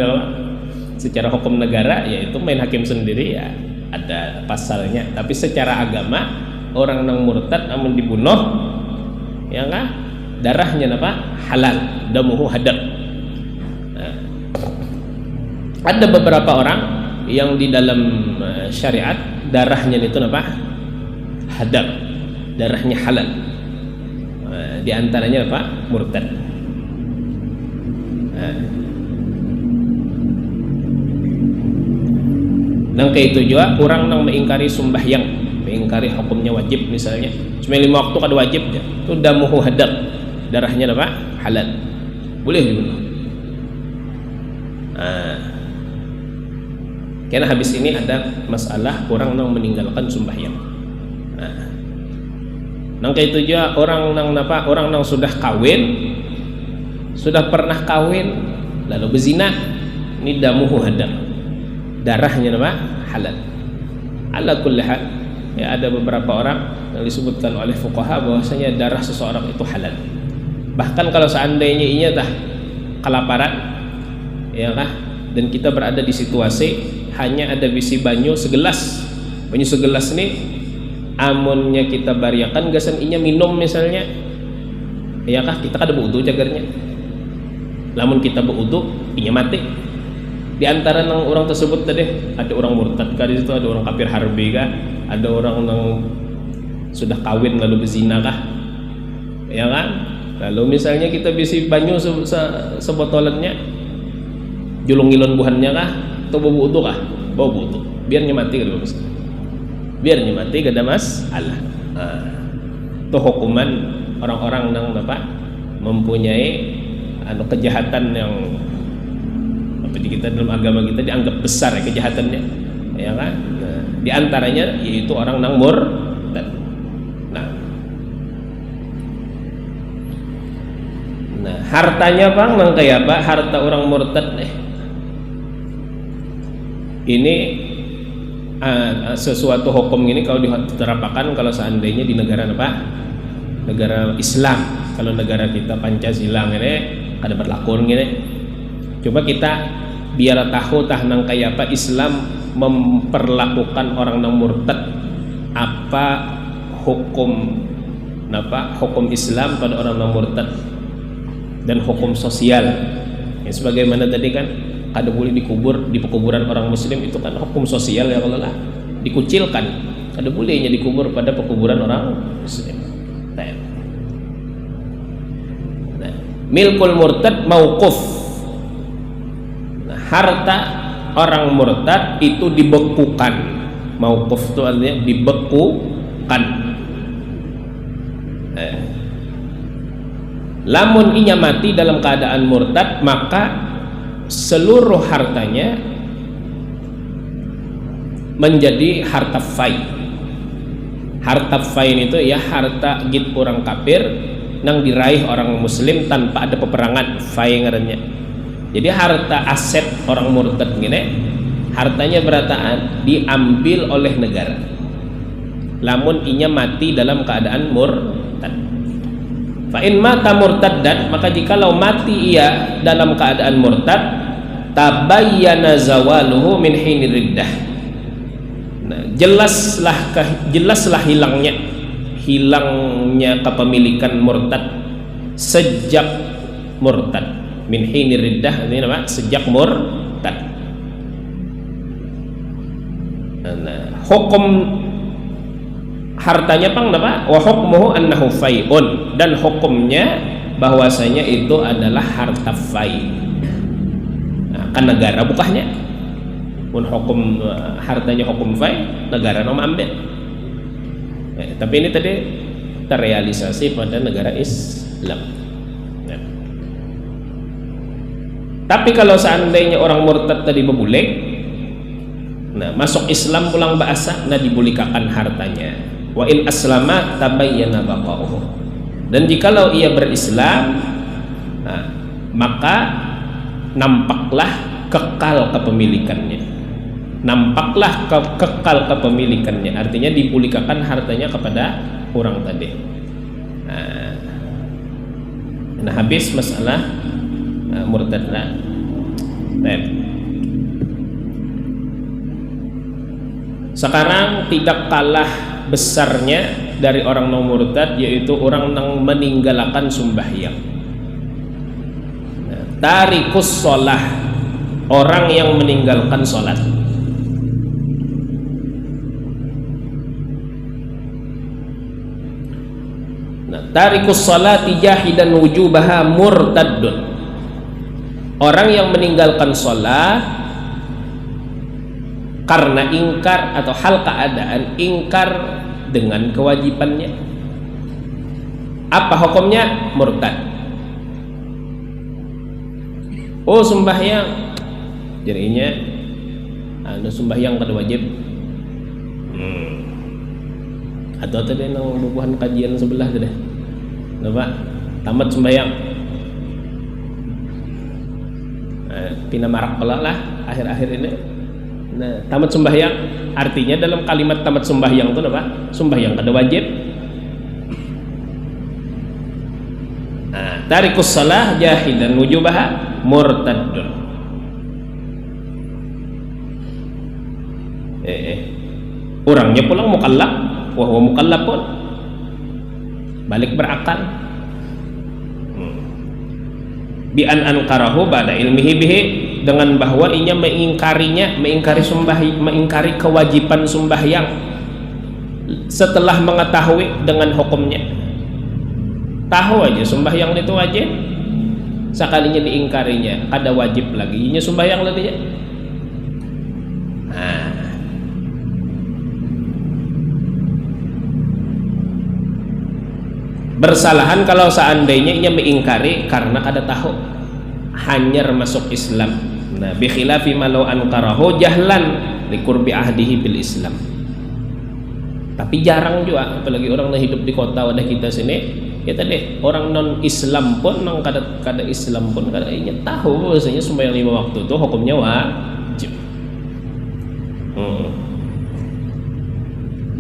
secara hukum negara, yaitu main hakim sendiri ya ada pasalnya. Tapi secara agama orang yang murtad namun dibunuh, ya kan, darahnya apa? Halal, damuhu hadar. Nah, ada beberapa orang yang di dalam syariat darahnya itu apa? Hadar, darahnya halal. Di antaranya apa? Murtad. Nang kayak itu juga orang nang mengingkari sembahyang, mengingkari hukumnya wajib misalnya, cuma 5 waktu kada wajib ya, itu damuhu hadar, darahnya apa? Halal, boleh dibunuh. Karena habis ini ada masalah orang nang meninggalkan sembahyang. Nang kayak itu juga orang nang apa? Orang nang sudah kawin, sudah pernah kawin lalu berzina, ini damuhu hadar, darahnya apa? Halal. Ala kulli hal, ya ada beberapa orang yang disebutkan oleh fuqaha bahwasanya darah seseorang itu halal. Bahkan kalau seandainya inya dah kelaparan, ya kah, dan kita berada di situasi hanya ada bisi banyu segelas nih, amunnya kita bariakan gasan inya minum misalnya, ya kah, kita kada berwudu jagarnya. Lamun kita berwudu inya mati. Di antara nang orang tersebut tadi ada orang murtad kah di situ, ada orang kafir harbi kah, ada orang nang sudah kawin lalu berzina kah, ya kan. Lalu misalnya kita bisi banyu sebotolannya, julung-ilon buhannya kah, atau bawa wudu kah, bawa wudu, biar nyemati kada mas, biar nyemati kada masalah. Itu hukuman orang-orang yang apa mempunyai kejahatan yang apa di kita dalam agama kita dianggap besar ya kejahatannya, ya kan. Di antaranya yaitu orang nang murtad. Nah, hartanya bang nang kayak apa? Harta orang murtad ini sesuatu hukum ini kalau diterapkan kalau seandainya di negara apa? Negara Islam. Kalau negara kita Pancasila ini kada berlaku gini. Coba kita biar tahu tah nang kayak apa Islam memperlakukan orang nang murtad, apa hukum Islam pada orang nang murtad dan hukum sosial. Ya, sebagaimana tadi kan kada boleh dikubur di pekuburan orang muslim, itu kan hukum sosial ya kalau lah dikucilkan, kada bolehnya dikubur pada pekuburan orang muslim. Nah, milkul murtad mauquf. Nah, harta orang murtad itu dibekukan. Mauquf itu artinya dibekukan. Lamun inya mati dalam keadaan murtad, maka seluruh hartanya menjadi harta fai. Harta fai itu ya harta git orang kafir nang diraih orang muslim tanpa ada peperangan, fai ngarannya. Jadi harta aset orang murtad gini, hartanya berataan diambil oleh negara. Lamun inya mati dalam keadaan murtad. Fa in mata murtaddan, maka jikalau mati ia dalam keadaan murtad, tabayyana zawaluhu min hinir riddah. Nah, jelaslah hilangnya kepemilikan murtad sejak murtad. Min hinir riddah ini nama sejak murtad. Nah, hukum hartanya pang apa? Wa hukmuhu annahu fai'un, dan hukumnya bahwasanya itu adalah harta fai. Nah, kan negara bukahnya. Pun hukum hartanya hukum fai, negara no ambil. Tapi ini tadi terrealisasi pada negara Islam. Nah. Tapi kalau seandainya orang murtad tadi bebulek, nah masuk Islam pulang bahasa, nah dibulikakan hartanya. Wa in aslama tabayyana baqa'uhu. Dan jikalau ia berislam, nah, maka nampaklah kekal kepemilikannya. Nampaklah kekal kepemilikannya, artinya dipulikakan hartanya kepada orang tadi. Nah, habis masalah murtad. Sekarang tidak kalah besarnya dari orang non murtad, yaitu orang yang meninggalkan sembahyang. Nah, tarikus sholah, orang yang meninggalkan sholat. Nah, tarikus sholati jahidan wujubaha murtadun, orang yang meninggalkan sholat karena ingkar atau hal keadaan ingkar dengan kewajibannya. Apa hukumnya? Murtad. Oh, sembahyang jadinya sembahyang kada wajib. Atau tadi nang bubuhan kajian sebelah tadi. Napa? Tamat sembahyang. Pina marak pula lah akhir-akhir ini. Nah, tamat sembahyang artinya dalam kalimat tamat sembahyang itu apa? Sembahyang kada wajib. Nah, tarikus shalah jahidan wujubaha murtadun. Orangnya pulang mukallaf, wa huwa mukallaf pun balik berakal. Bi an ankarahu ba'da ilmihi bihi, dengan bahwa inya mengingkari kewajiban sembahyang setelah mengetahui dengan hukumnya. Tahu aja sembahyang itu wajib, sekalinya diingkarinya ada wajib lagi inya sembahyang lagi ya. Nah, bersalahan kalau seandainya inya mengingkari karena ada tahu hanyar masuk Islam. Nah, bi khilafi malau ankarahu jahlan liqurbi ahdihi bil Islam. Tapi jarang juga, apalagi orang yang hidup di kota wadah kita sini, ya tadi orang non Islam pun, nang kada Islam pun kada inya tahu bahwasanya sembahyang 5 waktu itu hukumnya wajib.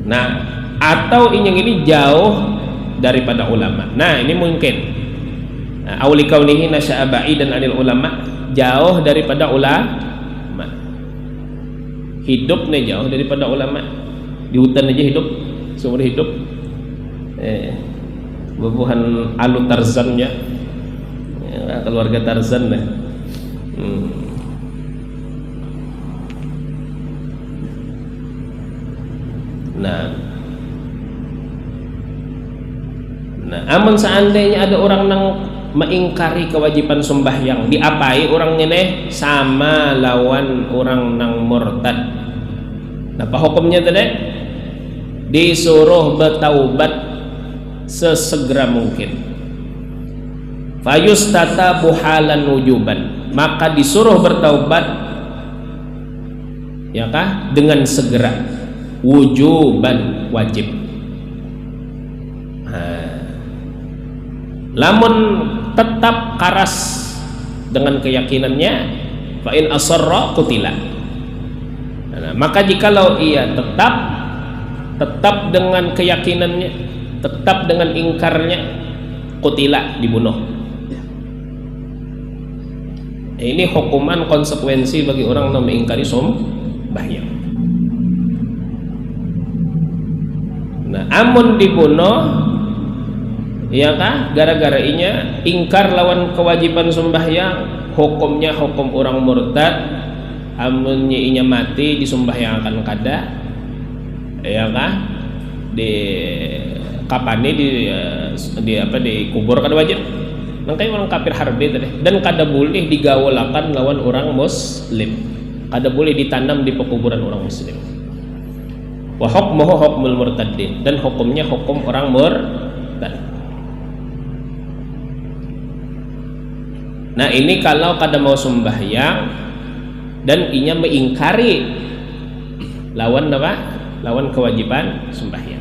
Nah, atau inya ini jauh daripada ulama. Nah, ini mungkin auli kaunihi nasya'a ba'idan anil ulama, jauh daripada ulama, hidupnya jauh daripada ulama, di hutan aja hidup seumur hidup. Bubuhan alu Tarzan ya, keluarga Tarzan lah. Nah, amun seandainya ada orang nang mengingkari kewajiban sembahyang, diapai orang ini sama lawan orang nang murtad. Nah, apa hukumnya tadi? Disuruh bertaubat sesegera mungkin. Fayustatabu halan wujuban, maka disuruh bertaubat ya kah dengan segera, wujuban, wajib. Lamun tetap karas dengan keyakinannya, fa in asarra qutila. Nah, maka jikalau ia tetap dengan keyakinannya, tetap dengan ingkarnya, qutila, dibunuh. Ini hukuman konsekuensi bagi orang yang mengingkari sembahyang. Nah, amun dibunuh ya kah gara-gara inya ingkar lawan kewajiban sembahyang, hukumnya hukum orang murtad. Amunnya inya mati disembahyangakan kada ya kah di kapane di apa dikubur kada wajib. Makanya orang kafir harbi tadi, dan kada boleh digawalakan lawan orang muslim, kada boleh ditanam di pekuburan orang muslim. Wa hukmuhu hukmul murtadin, dan hukumnya hukum orang murtad. Nah, ini kalau kada mau sembahyang dan inya mengingkari lawan apa? Lawan kewajiban sembahyang.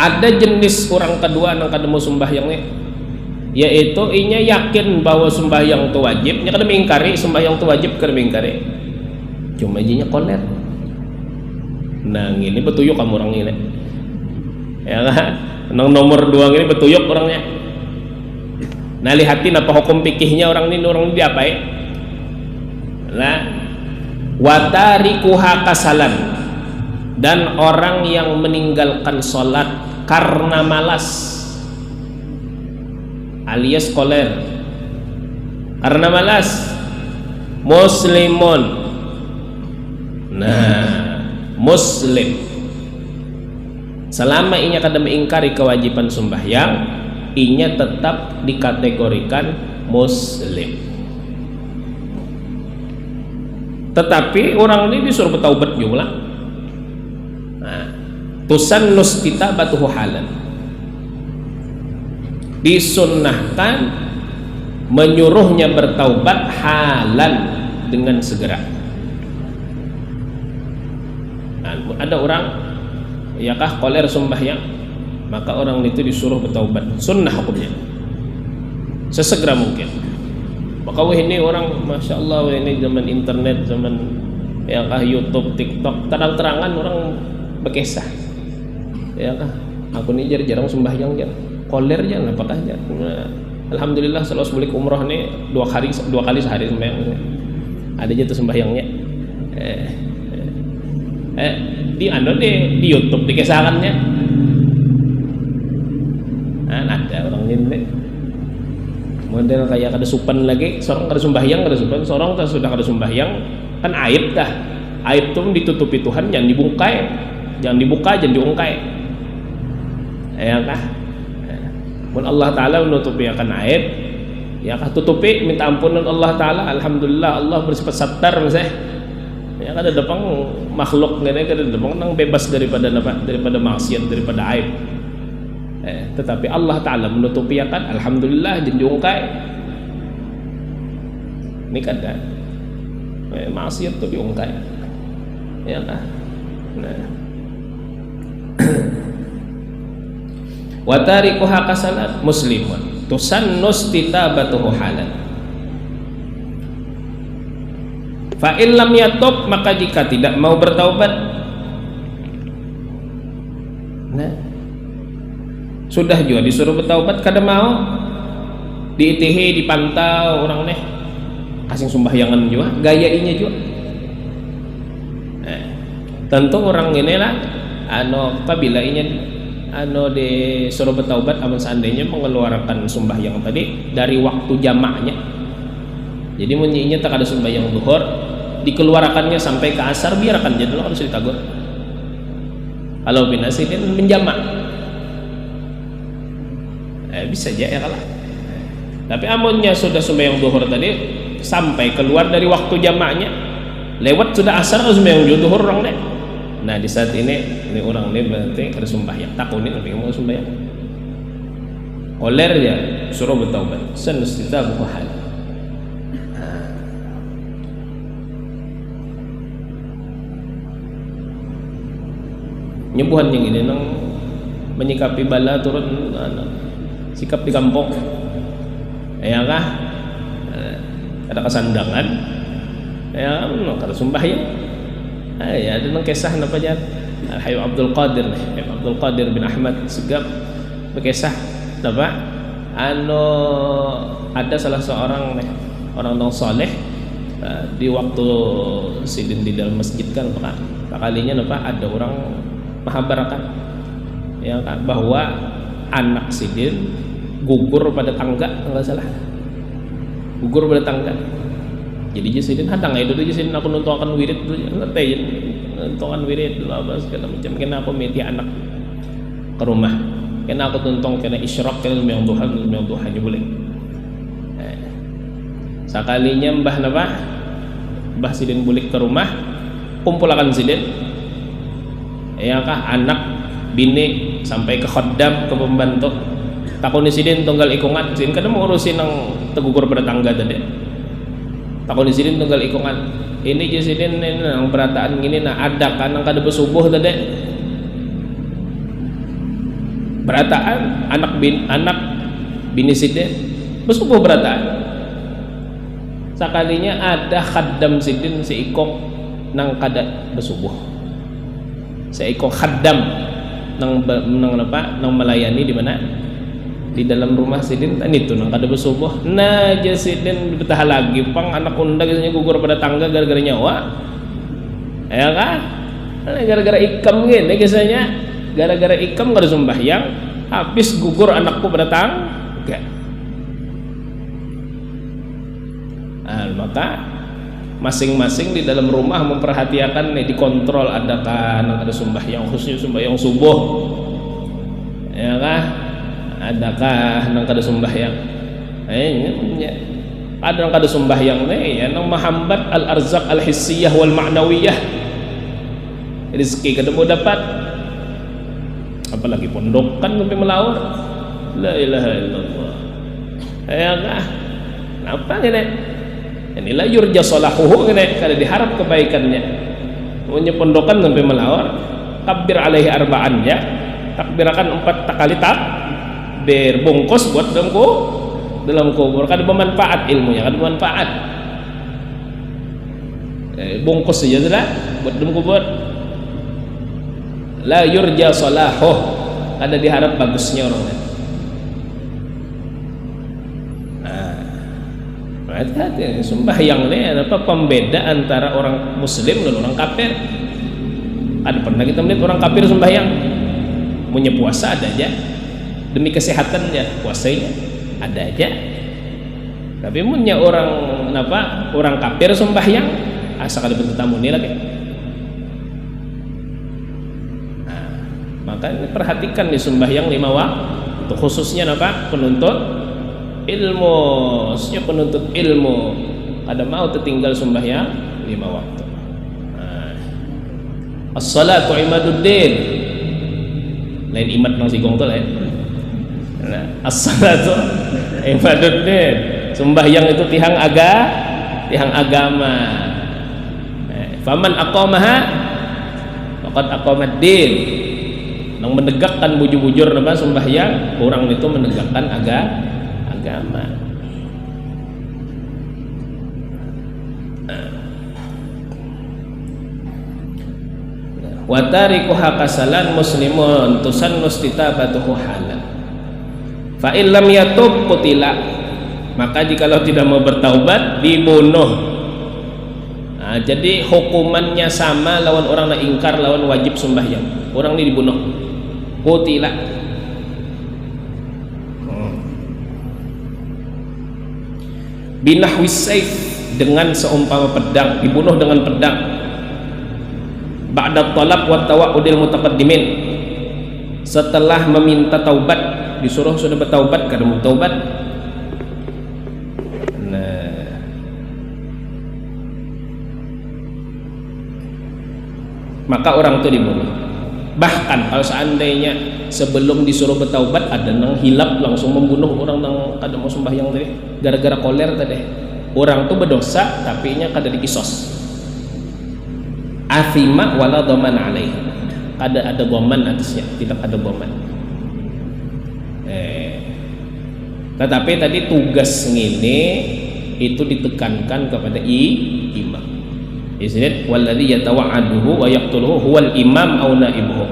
Ada jenis orang kedua yang kada mau sembahyang nih, yaitu inya yakin bahwa sembahyang itu wajib, nya kada mengingkari sembahyang itu wajib, kada mengingkari, cuma inya koler. Nah, ini betuyuk kamu orang ini ya kan, nomor 2 ini betuyuk orangnya. Nah, lihatin apa hukum fikihnya orang ini diapain. Nah, watarikuha kasalan, dan orang yang meninggalkan sholat karena malas alias koler, karena malas, muslimun. Nah, muslim selama inya kada mengingkari kewajiban sembahyang, inya tetap dikategorikan muslim. Tetapi orang ini disuruh bertaubat juga. Nah, tusannus kitabatuhu halan, disunnahkan menyuruhnya bertaubat halan, dengan segera. Nah, ada orang ya kah koler sembahyang, maka orang itu disuruh bertaubat, sunnah hukumnya sesegera mungkin. Maka ini orang masya Allah, ini zaman internet, zaman ya kah YouTube, TikTok, terang-terangan orang berkisah ya kah, aku ini jarang sembahyang, koler jangan apakah nah, alhamdulillah selalu balik umroh nih 2 kali sehari sembahyang, ada aja tuh sembahyangnya. Di YouTube dikisahkannya. Nah, ada orang ini model kayak kada supan lagi, seorang kada sembahyang, kada supan, seorang sudah kada sembahyang, kan aib dah. Aib tuh ditutupi Tuhan, jangan dibungkai, jangan dibuka, jangan diungkai ya kah. Mun Allah Ta'ala menutupi akan aib ya kah, tutupi, minta ampunan Allah Ta'ala. Alhamdulillah Allah bersifat sattar masih ya, kada depang makhluk ngene, kada depang nang bebas daripada maksiat, daripada aib. Tetapi Allah Ta'ala menutupi akan, alhamdulillah, jangan diungkai. Ini kada maksiat tuh diungkai ya kah. Nah, wa tarikuha kasalat muslimun tusannus kitabatuhu halan. Fa in lam yatub, maka jika tidak mau bertaubat, nah sudah juga disuruh bertaubat kada mau, diitihi, dipantau orang nih kasing sumbayangan juga, gayainya juga. Tentu orang ini lah apabila inya disuruh bertaubat, aman seandainya mengeluarkan sembahyang tadi dari waktu jamaknya. Jadi munyinya tak ada sembahyang zuhur, dikeluarkannya sampai ke asar, biarkan aja dulu, harus ditagur. Kalau binasidin menjamak, bisa aja ya kalah. Tapi amunnya sudah sembahyang zuhur tadi sampai keluar dari waktu jamaknya, lewat sudah asar harus sembahyang zuhur orang deh. Nah di saat ini orang ini berarti ada sembahyang, takunin tapi mau sembahyang. Oler ya suruh bertaubat, sanustitabu hal. Nyembuhan yang ini nang menyikapi bala turun sikap di kampung, ya kah? Ada kesandangan, ya kada sembahyang. Ya ada nang kisah napa jan? Habib Abdul Qadir nih, Habib Abdul Qadir bin Ahmad Segaf berkisah napa? Ada salah seorang nih, orang saleh di waktu sidin di dalam masjid kan Pak kalinya napa ada orang mahabarakan ya kan bahwa anak sidin gugur pada tangga, enggak salah, gugur pada tangga. Jadi sidin hadang itu tuh sidin aku nontonkan wirid dulu, ngerti nontonkan wirid dulu apa segala macam. Kena aku meti anak ke rumah, kena aku tuntong kena isyraq kena yang Tuhan boleh. Sekalinya mbah sidin bulik ke rumah, kumpulakan sidin, ya kah anak bini sampai ke khaddam, ke pembantu, takoni sidin tunggal ikungan, sidin kadang mau urusin yang tegugur bertangga tadi, takoni sidin tunggal ikungan, ini je sidin yang berataan gini nah ada kan yang kada bersubuh tadi, berataan anak bini sidin bersubuh berataan. Sekalinya ada khaddam sidin seikong nang kada bersubuh, seikong khaddam nang melayani di mana di dalam rumah sidin tan itu nang kada bersubuh. Nah je sidin betah lagi pang anak unda biasanya gugur pada tangga gara-gara nyawa, ya kan? Gara-gara ikam gini biasanya, gara-gara ikam kada sembahyang habis gugur anakku pada tangga. Maka masing-masing di dalam rumah memperhatikan nih, dikontrol adakah ada sembahyang khususnya sembahyang subuh, ya kah? Adakah nang kada sembahyang? Ada nang kada sembahyang nih, ya nang mahambat al arzak al hissiyah wal ma'nawiyah, rezeki kada mau dapat, apalagi pondokan sampai melawar, la ilaha illallah, ya kah? Apa ini? Inilah yurja salahuhu, kada diharap kebaikannya. Punya pondokan sampai melawar, kabir alaihi arba'an ya, takbirakan 4 kali takbir, bungkus buat dalam kubur, kada bermanfaat ilmunya, kada bermanfaat. Bungkus saja sudah buat dalam kubur. La yurja salahuh, kada diharap bagusnya orangnya. Hati-hati, sembahyang ini apa pembeda antara orang muslim dan orang kafir. Ada pernah kita melihat orang kafir sembahyang, punya puasa ada aja, demi kesehatan ya puasanya ada aja. Tapi punya orang kafir sembahyang asal ada bentuk tamu ini lagi. Nah, maka perhatikan di sembahyang 5 waktu, khususnya penuntut ilmu, siapa penuntut ilmu ada mau tertinggal sembahyang 5 waktu. As-salatu imaduddin, lain imat nang sigong tu lain. As-salatu imaduddin, sembahyang itu tiang agama. Faman aqamaha faqad aqamad-din, nang menegakkan bujur-bujur sembahyang, orang itu menegakkan agama. Wa tarikuha kasalan muslimun tusannu istitabatuhu halan. Fa in lam yatub qutila, maka jikalau tidak mau bertaubat dibunuh. Nah, jadi hukumannya sama lawan orang yang ingkar lawan wajib sembahyang, orang ini dibunuh, qutila. Binahwi saif, dengan seumpama pedang, dibunuh dengan pedang. Ba'da talab wa tawa'udil mutaqaddimin, setelah meminta taubat, disuruh sudah bertaubat, kada mau taubat. Nah, maka orang itu dibunuh. Bahkan kalau seandainya sebelum disuruh bertaubat ada nang hilap langsung membunuh orang nang kada mau sembahyang tadi, gara-gara koler tadi, orang tuh berdosa tapi nya kada dikisos. Athima wala dhaman alaih, kada ada dhaman atasnya, tidak ada dhaman. Tetapi tadi tugas ngene itu ditekankan kepada imam. Isnad walladzi yatawa'aduhu wa yaqtuluhu huwal imam aw naibuhu.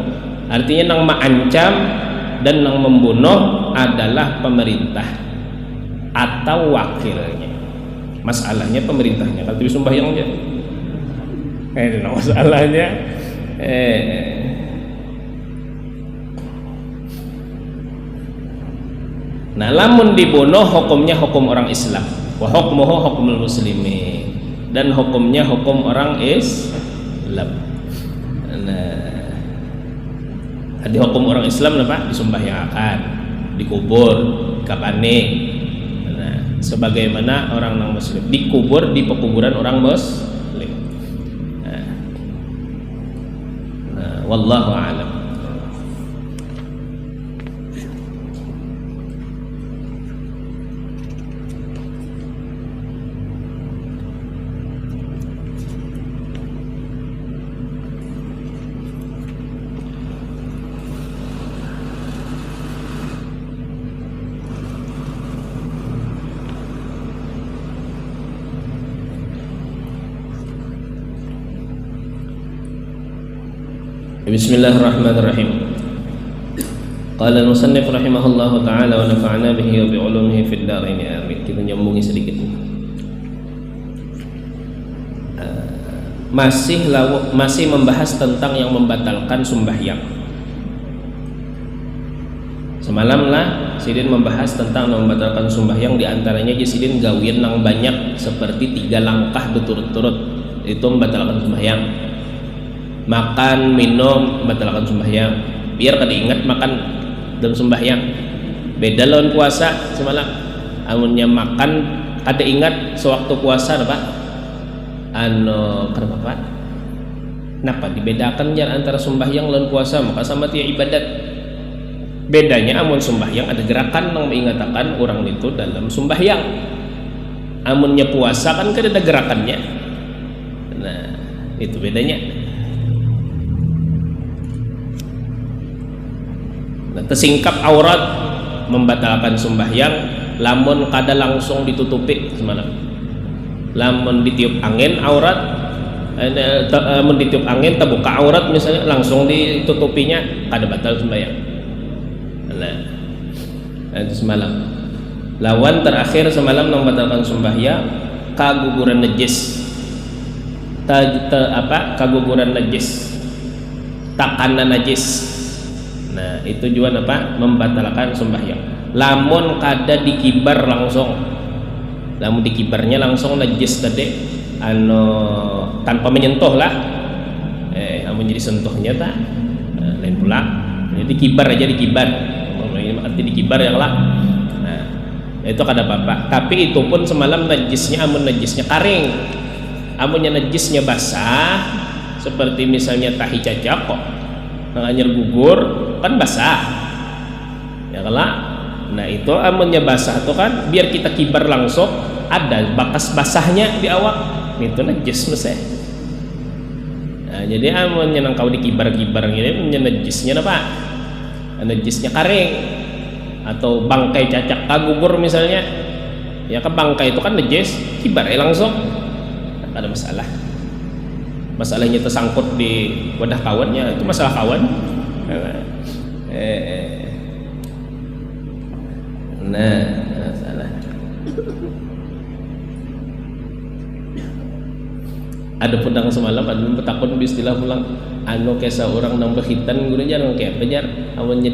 Artinya nang mengancam dan nang membunuh adalah pemerintah atau wakilnya. Masalahnya pemerintahnya kalau sembahyang aja. Masalahnya nah, lamun dibunuh hukumnya hukum orang Islam, wa hukmuhu hukmul muslimin, dan hukumnya hukum orang Islam. Nah, di hukum orang Islam apa? Disembahyangakan, dikubur, dikapani. Nah, sebagaimana orang non muslim dikubur di pekuburan orang muslim. Nah, wallahu a'lam. Bismillahirrahmanirrahim. Qala al-musannif rahimahullahu ta'ala wa nafa'ana bihi wa bi'ulumihi fid dharain amin. Kita nyambungi sedikit. Masih membahas tentang yang membatalkan sembahyang. Semalam lah Sidin membahas tentang yang membatalkan sembahyang, di antaranya Sidin gawian nang banyak seperti 3 langkah berturut-turut itu membatalkan sembahyang. Makan, minum, batalkan sembahyang. Biar kada ingat makan dan sembahyang. Beda lawan puasa semalam. Amunnya makan kada ingat sewaktu puasa apa? Kenapa Pak? Napa dibedakan jar antara sembahyang lawan puasa? Maka sama tiap ibadat. Bedanya amun sembahyang ada gerakan yang mengatakan orang itu dalam sembahyang. Amunnya puasa kan kada ada gerakannya. Nah, itu bedanya. Tersingkap aurat membatalkan sembahyang, lamun kada langsung ditutupi semalam. Lamun ditiup angin aurat, lamun ditiup angin terbuka aurat misalnya langsung ditutupinya, kada batal sembahyang. Nah, itu semalam. Lawan terakhir semalam membatalkan sembahyang kaguguran najis. Kaguguran najis, takanan najis. Nah, itu juga apa? Membatalkan sembahyang. Lamun kada dikibar langsung, lamun dikibarnya langsung najis tadi, tanpa menyentuh lah. Amun jadi sentuhnya tak, lain pula. Jadi kibar aja dikibar. Arti dikibar ya lah. Nah, itu kada apa-apa. Tapi itu pun semalam najisnya, amun najisnya karing, amunnya najisnya basah, seperti misalnya tahi cacak kok, hanya gugur kan basah ya kalah. Nah, itu amunnya basah itu kan biar kita kibar langsung ada bakas basahnya di awak, itu najis mesti. Nah, jadi amunnya nang kau dikibar-kibar ini najisnya apa? Najisnya karing atau bangkai cacak kagugur misalnya, ya ke bangkai itu kan najis, kibar langsung, tak ada masalah. Masalahnya tersangkut di wadah kawannya, itu masalah kawan. Nah, salah. Ada pedang semalam, ada petakun istilah pulang. Kesa orang nang berhitan guna jarang kayak bejar. Amunnya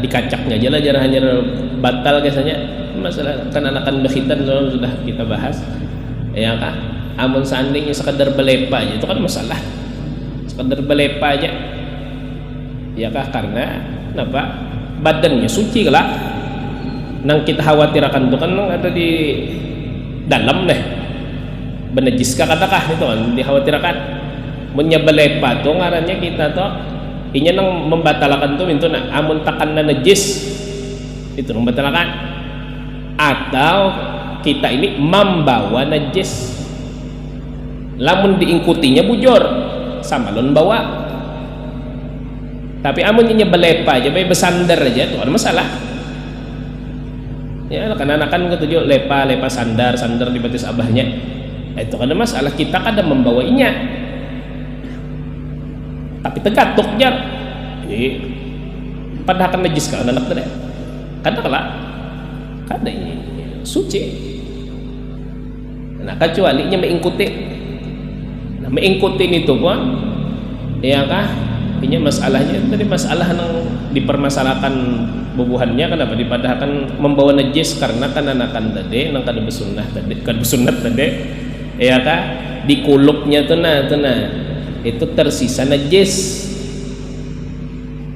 dikacaknya aja lah, jarang hanya batal kesanya. masalah kananakan bekhitan sudah kita bahas ya kah. Amun seandainya sekadar belepa aja itu kan masalah, sekadar belepa aja ya kah, karena kenapa badannya suci lah nang kita khawatirkan itu kan ada di dalam deh benajis katakan itu kan dikhawatirkan menyebelepa tuh ngarannya kita tuh inya nang membatalkan tuh itu nak amun takan najis itu membatalkan, atau kita ini membawa najis lamun diingkutinya bujur sama lon bawa, tapi amun nyebelepa aja bae besandar aja tuh ada masalah ya kan ketujuh lepa sandar di batis abahnya itu kan ada masalah, kita kadang membawainya tapi tegatuk jar padahal kan najis kan anak tadi kadang lah kadang ini suci nah kecuali nya mengikuti nah mengikuti itu pun ya kah ini masalahnya tadi masalah yang dipermasalahkan bubuhannya kenapa dipadahkan membawa najis karena kan anakan tadi nang kada besunnah tadi ya kah di kulupnya tuh nah itu tersisa najis,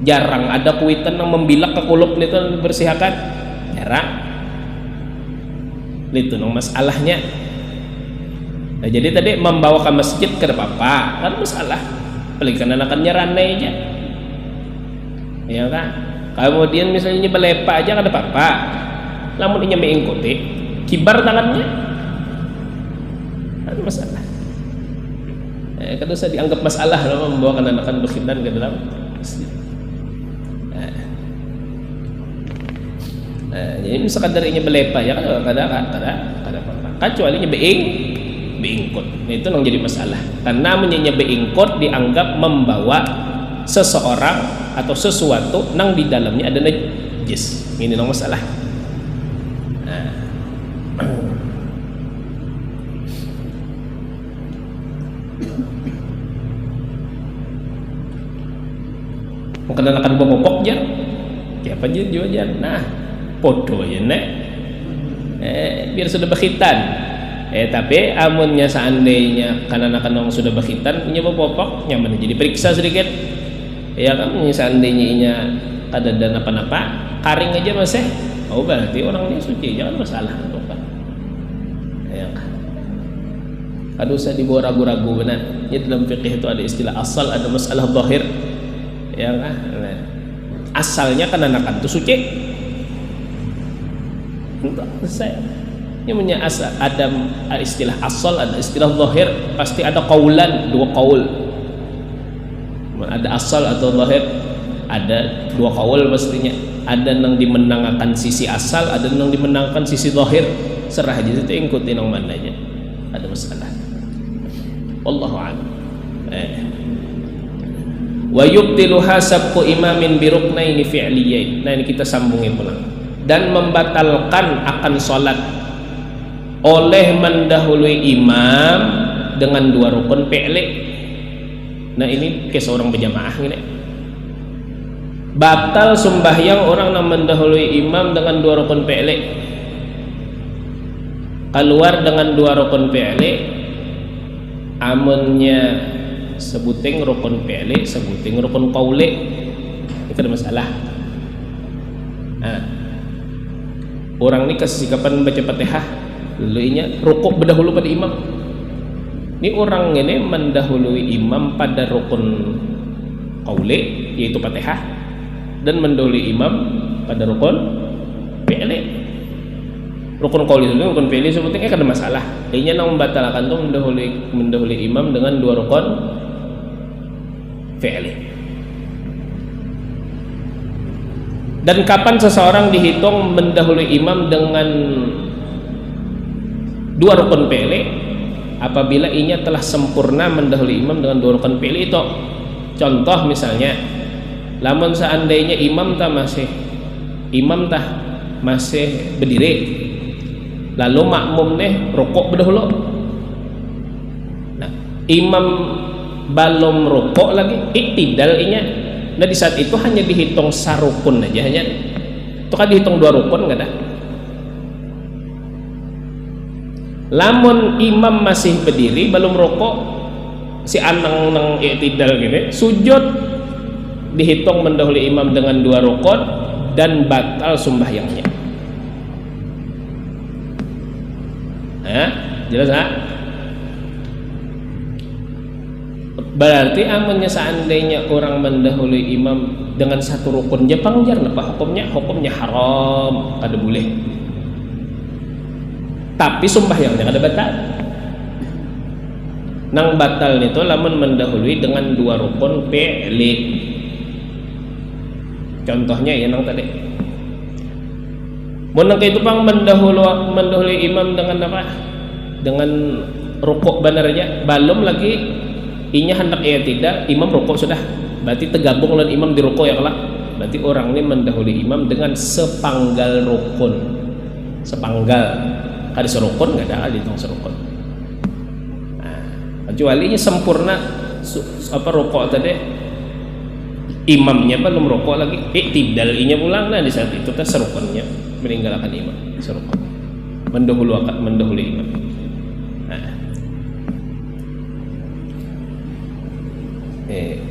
jarang ada kuitan yang membilak ke kulup itu bersihkan jarang itu nang masalahnya. Nah, jadi tadi membawa ke masjid ke apa kan masalah apalagi kan anakannya ranai aja ya kan, kemudian misalnya belepa aja kada apa-apa lamun inya mengikuti kibar tangannya ada masalah kada usah dianggap masalah kalau membawakan anakan berkhitan ke dalam masjid. Jadi sekadar inya belepa ya kada apa-apa kecuali inya beingkut itu yang jadi masalah karena menyanyi beingkut dianggap membawa seseorang atau sesuatu nang di dalamnya ada najis, ini yang masalah. Mungkin akan bopok jar siapa aja juga jar nah podo ya nek biar sudah berkhitan tapi amunnya seandainya karena anak sudah berkhitan inya bopok nyaman jadi periksa sedikit ya kan, seandainya inya kada ada apa-apa karing aja masih berarti orang ini suci jangan masalah apa ya kan, kada usah dibawa ragu-ragu benar ya. Dalam fikih itu ada istilah asal, ada masalah zahir ya kan, asalnya kan anakan itu suci untuk saya ini punya asal, ada istilah asal, ada istilah zahir, pasti ada kaulan, dua kaul, ada asal atau zahir, ada dua kaul pastinya, ada yang dimenangkan sisi asal, ada yang dimenangkan sisi zahir, serah aja itu ikutin yang mana aja, ada masalah. Wallahu a'lam. Wa yubtiluha sabqu imamin bi ruknaini fi'liyain. Nah ini kita sambungin pulang. Dan membatalkan akan salat oleh mendahului imam dengan dua rukun fi'li. Nah ini ke seorang berjamaah ini. Batal sembahyang orang yang mendahului imam dengan dua rukun fi'li. Keluar dengan dua rukun fi'li, amunnya sebuting rukun fi'li, sebuting rukun qauli, itu ada masalah. Nah, orang ini kesikapan baca Fatihah, lalu inya rukuk berdahulu pada imam. Ini orang ini mendahului imam pada rukun qauli yaitu Fatihah dan mendahului imam pada rukun fi'li. Rukun qauli itu rukun fi'li sebetulnya kan ada masalah. Inya nang membatalkan tuh mendahului imam dengan dua rukun fi'li. Dan kapan seseorang dihitung mendahului imam dengan dua rukun fi'li? Apabila inya telah sempurna mendahului imam dengan dua rukun fi'li itu. Contoh misalnya, lamun seandainya imam masih berdiri, lalu makmum nih rukuk berdahulu. Nah, imam belum rukuk lagi, iktidal inya. Nah di saat itu hanya dihitung sarukun aja, hanya itu kan dihitung dua rukun nggak ada. lamun imam masih berdiri belum rokok si anang nang i'tidal gini sujud dihitung mendahului imam dengan 2 rukun dan batal sembahyangnya. Jelas ha? Berarti amunnya seandainya orang mendahului imam dengan 1 rukun je pangjar apa hukumnya? Hukumnya haram, kada boleh. Tapi sembahyangnya kada batal. Nang batal itu lamun mendahului dengan 2 rukun fi'li. Contohnya ya nang tadi. Mun nang itu pang mendahului imam dengan apa? Dengan rukuk benernya belum lagi inya hendak tidak imam rukuk sudah. Berarti tergabung dengan imam di rukuk ya kelak. Berarti orang ini mendahului imam dengan sepanggal rukun. Sepanggal. Kada serukun enggak ada dihitung serukun. Kecuali ini sempurna apa rukuk tadi imamnya belum rukuk lagi i'tidal inya pulang di saat itu teh serukunnya meninggalkan imam serukun mendahului imam.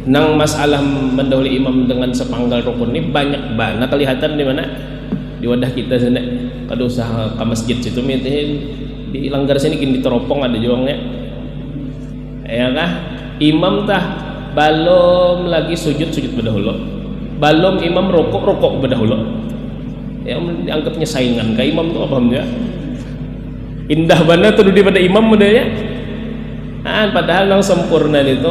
Nang masalah mendahului imam dengan sepanggal rukun ini banyak banget kelihatan di mana di wadah kita sana. Kada usah ke masjid situ di langgar sini kini teropong ada juangnya ya kah imam tah belum lagi sujud berdahulu belum imam rukuk berdahulu ya dianggapnya saingan ke imam tuh apa ya indah banget tuh daripada imam modalnya padahal yang sempurna itu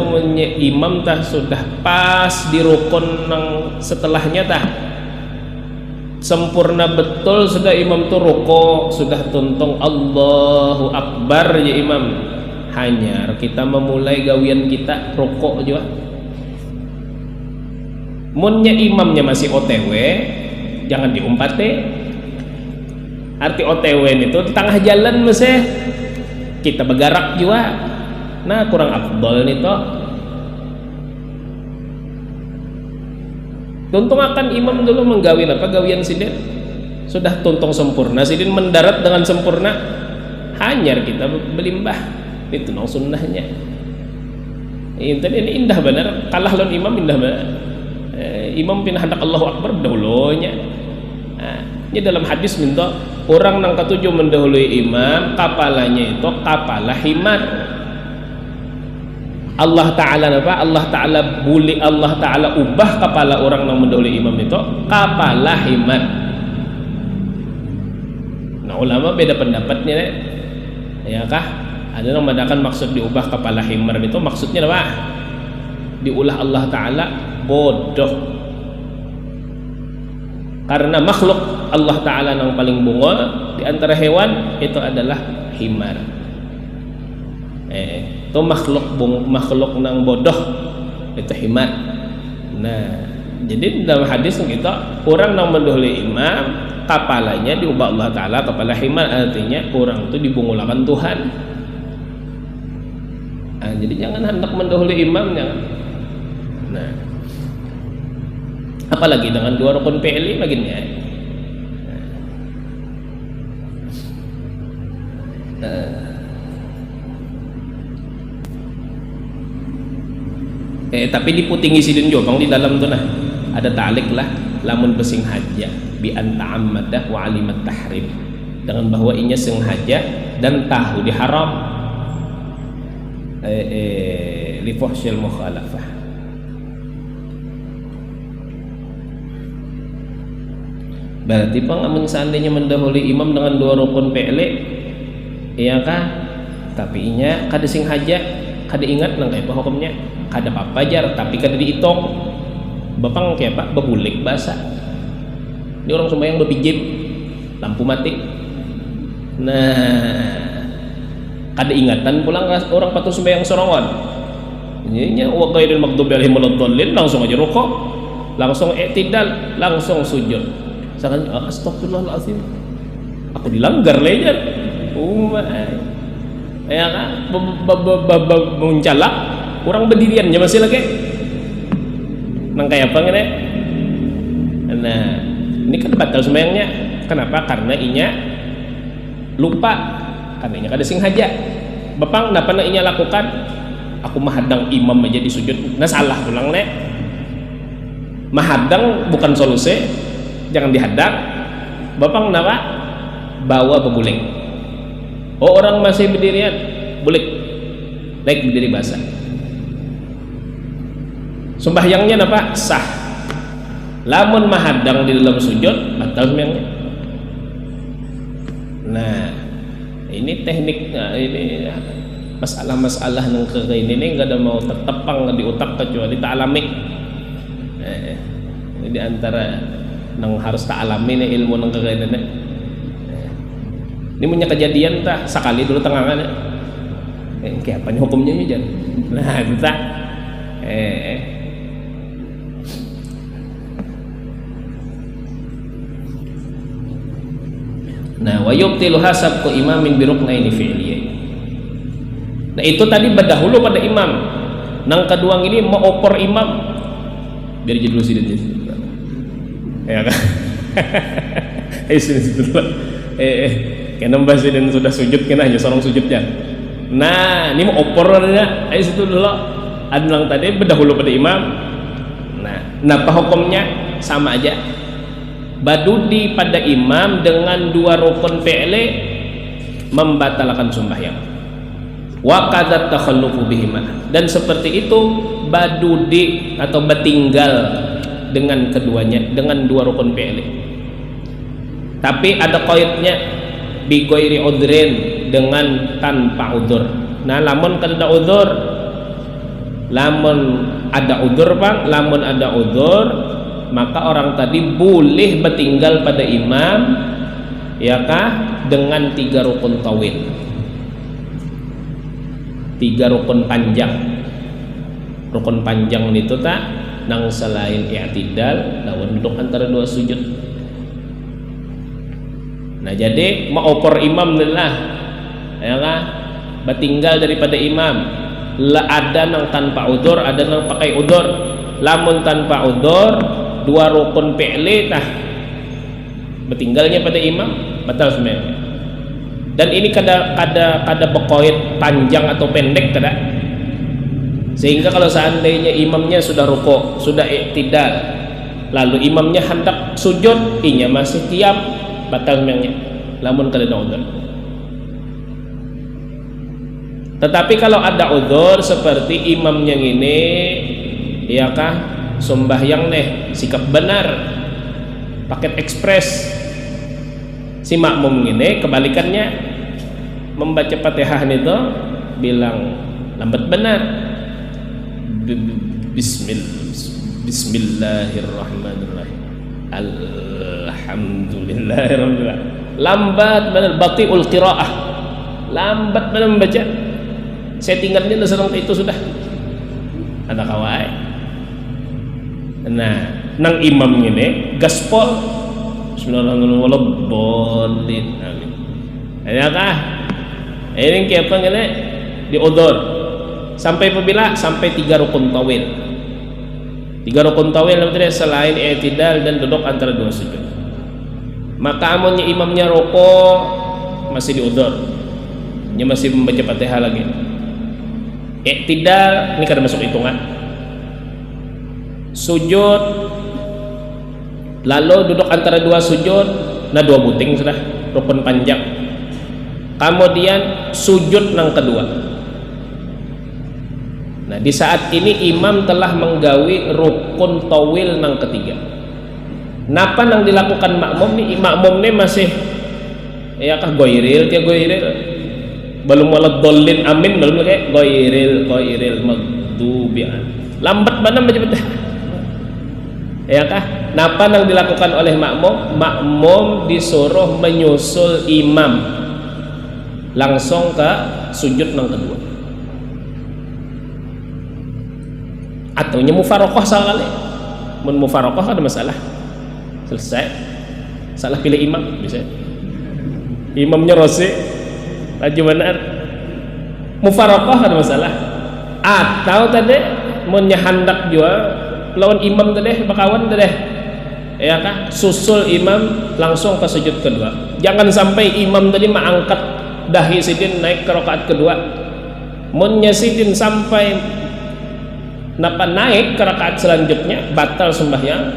imam tah sudah pas di rukun yang setelahnya tah sempurna betul sudah imam tuh rukuk sudah tuntung Allahu Akbar ya imam hanya kita memulai gawian kita rukuk juga munnya imamnya masih OTW jangan diumpati arti OTW itu di tengah jalan masih kita bergerak juga nah kurang afdol nih toh tuntung akan imam dulu menggawin apa gawian sidin sudah tuntung sempurna sidin mendarat dengan sempurna hanyar kita belimbah itu nang sunnahnya ini indah benar kalah lawan imam indah benar imam pin hendak Allahu Akbar dahulunya ini dalam hadis minta orang nang ketujuh mendahului imam kapalanya itu kapalah himar Allah Ta'ala apa? Allah Ta'ala boleh Allah Ta'ala ubah kepala orang yang mendahului imam itu kepala himar. Nah ulama beda pendapatnya ya kah? Ada yang mengatakan maksud diubah kepala himar itu maksudnya apa? Diulah Allah Ta'ala bodoh karena makhluk Allah Ta'ala yang paling bunga di antara hewan itu adalah himar. Itu makhluk nang bodoh itu himar. Nah jadi dalam hadis kita orang nang mendahului imam kapalanya diubah Allah Ta'ala kepala himar artinya orang itu dibungulakan Tuhan. Jadi jangan hendak mendahului imam jangan. Nah apalagi dengan 2 rukun fi'li baginya tapi diputingi sidin jobang di dalam tuh nah ada ta'liq lah lamun besing haja bi anta ammadah wa alimat tahrim dengan bahwa inya sengaja dan tahu diharam li fuhsyil mukhalafah. Berarti pengamun seandainya mendahului imam dengan 2 rukun fi'li iya kah tapi inya kada sing haja kada ingat nang kayak apa hukumnya kada apa jar tapi kada dihitung bapang kayak apa bebulik bahasa ini orang sembahyang berpijim lampu mati nah kada ingatan pulang orang patuh sembahyang sorongan ininya wa ghairil maghdubi alaihim waladdallin langsung aja rukuk langsung i'tidal langsung sujud sekarang astagfirullahalazim aku dilanggar lejar ya kan mencalak kurang berdiriannya masih lagi nang kayak apa ngene nah ini kan batal sembahyangnya kenapa karena inya lupa artinya kada sing haja bapang napa na inya lakukan aku mahadang imam aja di sujud nah salah ulang nek mahadang bukan solusi jangan dihadang bapang napa bawa beguling oh orang masih berdirian bulik naik berdiri basah sembahyangnya napa sah lamun mahadang di dalam sujud batal sembahyangnya nah ini teknik ini masalah-masalah nang ini nggak ada mau tertepang di otak kecuali tak alami ini di antara nang harus tak alami nih ilmu nang ini ini punya kejadian tak sekali dulu tengangan kayak apa nih hukumnya aja nah itu tak nah wa yubtilu hasab ku imamin biruknaini fi'liyain. Nah itu tadi berdahulu pada imam. Nang kedua ini mau opor imam biar jadi dulu sidin ya kan kena bahas dan sudah sujud kena aja seorang sujudnya. Nah ini mau opor ada situ dulu ada nang tadi berdahulu pada imam. Nah apa hukumnya sama aja badudi pada imam dengan dua rukun fi'li membatalkan sembahyang wa qadat takhallufu bihima dan seperti itu badudi atau batinggal dengan keduanya dengan dua rukun fi'li tapi ada qaidnya bi ghairi udhrin dengan tanpa udzur nah lamun kada udzur lamun ada udzur Bang lamun ada udzur maka orang tadi boleh bertinggal pada imam ya kah dengan 3 rukun tawil 3 rukun panjang itu tak nang selain i'tidal lawan duduk antara dua sujud nah jadi mau opor imam lah ya kah bertinggal daripada imam lah ada nang tanpa udzur ada nang pakai udzur lamun tanpa udzur dua rukun fi'li tah bertinggalnya pada imam batal sembahyang dan ini kada bekoit panjang atau pendek kada sehingga kalau seandainya imamnya sudah rukuk sudah i'tidal lalu imamnya hendak sujud inya masih tiap batal sembahyangnya lamun kada ada udzur tetapi kalau ada udzur seperti imamnya ini ya kah sembahyang nih sikap benar paket ekspres si makmum ini kebalikannya membaca Fatihah itu bilang lambat benar Bismillahirrahmanirrahim Alhamdulillahirabbil alamin lambat benar batiul qiraah lambat benar membaca settingannya serang itu sudah ada kawai nah nang imam ini gaspol bismillahirrahmanirrahim amin ya kah ini apa ini diodor sampai apabila sampai 3 rukun tawil 3 rukun tawil selain i'tidal dan duduk antara dua sujud maka amunnya imamnya rukuk masih diodor dia masih membaca Fatihah lagi i'tidal ini kada masuk hitungan sujud lalu duduk antara dua sujud nah 2 buting sudah rukun panjang kemudian sujud nang kedua nah di saat ini imam telah menggawi rukun tawil nang ketiga napa nang dilakukan makmum nih masih ya kah goiril belum walad dolin amin belum kayak goiril magdubi lambat mana baca betul ya kah napa yang dilakukan oleh makmum disuruh menyusul imam langsung ke sujud nang kedua atau mufarokoh salah kali mun mufarokoh ada masalah selesai salah pilih imam bisa imamnya rosi laju benar mufarokoh ada masalah atau tadi mun hendak juga lawan imam tadi bakawan tadi ya kah susul imam langsung ke sujud kedua jangan sampai imam tadi mengangkat dahi sidin naik ke rakaat kedua. Mun sidin sampai napa naik ke rakaat selanjutnya batal sembahyang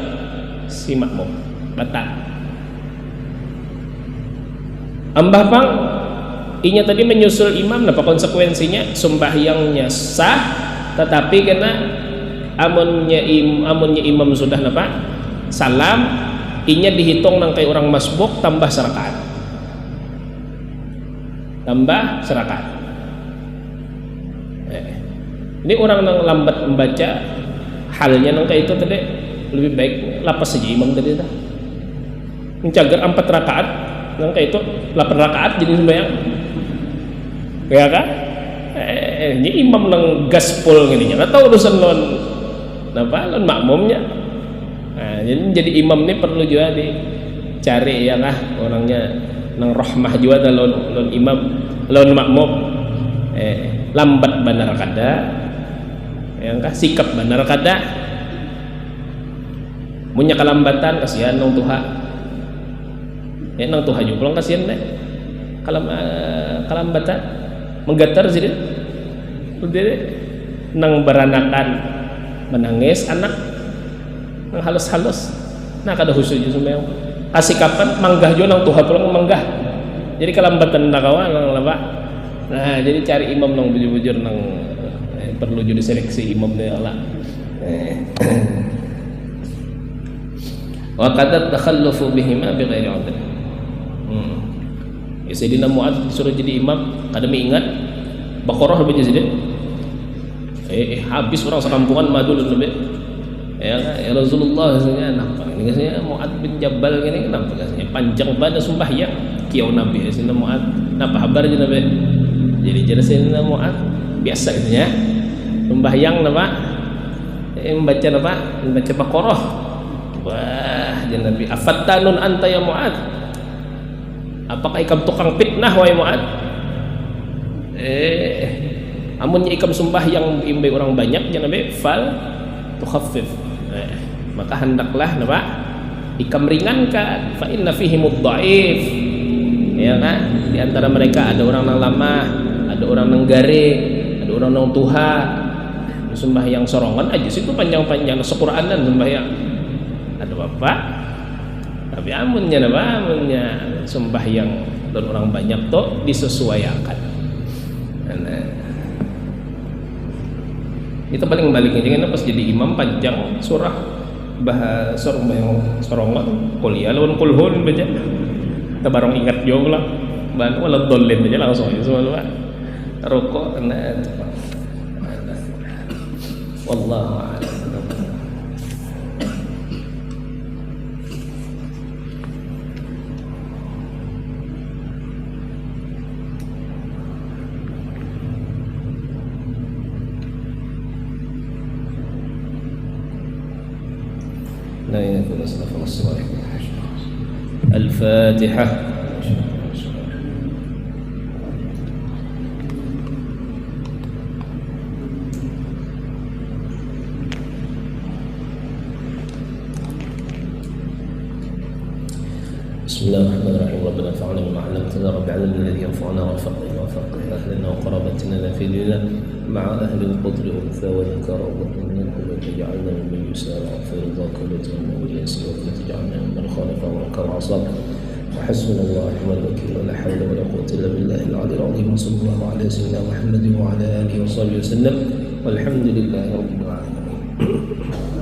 si makmum, batal. Ambah pang inya tadi menyusul imam, napa konsekuensinya sembahyangnya sah, tetapi kena amunnya imam sudah napa salam, inya dihitung nang kayak orang masbuk tambah serakaat, ini orang nang lambat membaca halnya nang kayak itu tadi lebih baik lapas saja imam tadi dah mencagar 4 rakaat nang kayak itu 8 rakaat jadi sembahyang ya kan. Ini imam nang gaspol gini nya atau urusan lon makmumnya. Nah, jadi imam ini perlu juga dicari ya kah orangnya nang rahmah juga lon imam lon makmum. Lambat benar kada yang kah sikap benar kada punya kelambatan kasihan nang tuha nang tuha juga pulang kasihan deh kelambatan menggetar sih deh nang beranakan menangis anak nang halus-halus nah kada khusus juga semua kasih kapan manggah juga nang tuha pulang manggah jadi kelambatan nakawan nang lama. Nah jadi cari imam nang bujur-bujur nang perlu jadi seleksi imamnya Allah. Wa qad takhallafu bihima bighairi 'udhr. Ya Sayyidina Mu'adz disuruh jadi imam, kada ingat Baqarah baca Sayyidina. Habis orang sekampungan madu lebih. Ya Rasulullah katanya nampak ini katanya Mu'adz bin Jabal ini nampak katanya panjang banget sembahyang kiau Nabi Sayyidina Mu'adz. Napa kabar je Nabi? Jadi Sayyidina Mu'adz biasa katanya sembahyang napa? Membaca napa? Membaca Baqarah. Wah, jadi Nabi afattanun anta ya Mu'adz? Apakah ikam tukang fitnah wahai Mu'adz? Amunnya ikam sembahyang imbai orang banyak jangan Nabi fal tukhaffif. Maka hendaklah napa? Ikam ringankan fa inna fihi mudhaif. Ya kan? Di antara mereka ada orang yang lemah, ada orang yang garing, ada orang yang tuha. Sembahyang sorongan aja situ panjang-panjang Qur'anan sembahyang. Ada bapak. Tapi amunnya sembahyang dan orang banyak tuh disesuaikan. Nah, itu paling baliknya jangan pas jadi imam panjang surah bahasa yang sorongan kuliah lawan kulhun baca. Kita bareng ingat juga lah. Ban wala dolin aja langsung aja semua rokok kena. Wallahu a'lam. لا يكون استغفر الله الفاتحة. بسم الله الرحمن الرحيم. ربنا انفعنا بما علمتنا رب العالمين الذي ينفعنا وفقنا أهلنا وقرابتنا في ديننا مع أهل القدر والأنثى والذكر والأنثى وتجعلنا ممن يسارع في رضاك وتمنى واليسير ولا تجعلنا ممن خالف أمرك وعصاك وحسبنا الله ونعم الوكيل ولا حول ولا قوة إلا بالله العلي العظيم وصلى الله على سيدنا محمد وعلى آله وصحبه وسلم والحمد لله رب العالمين.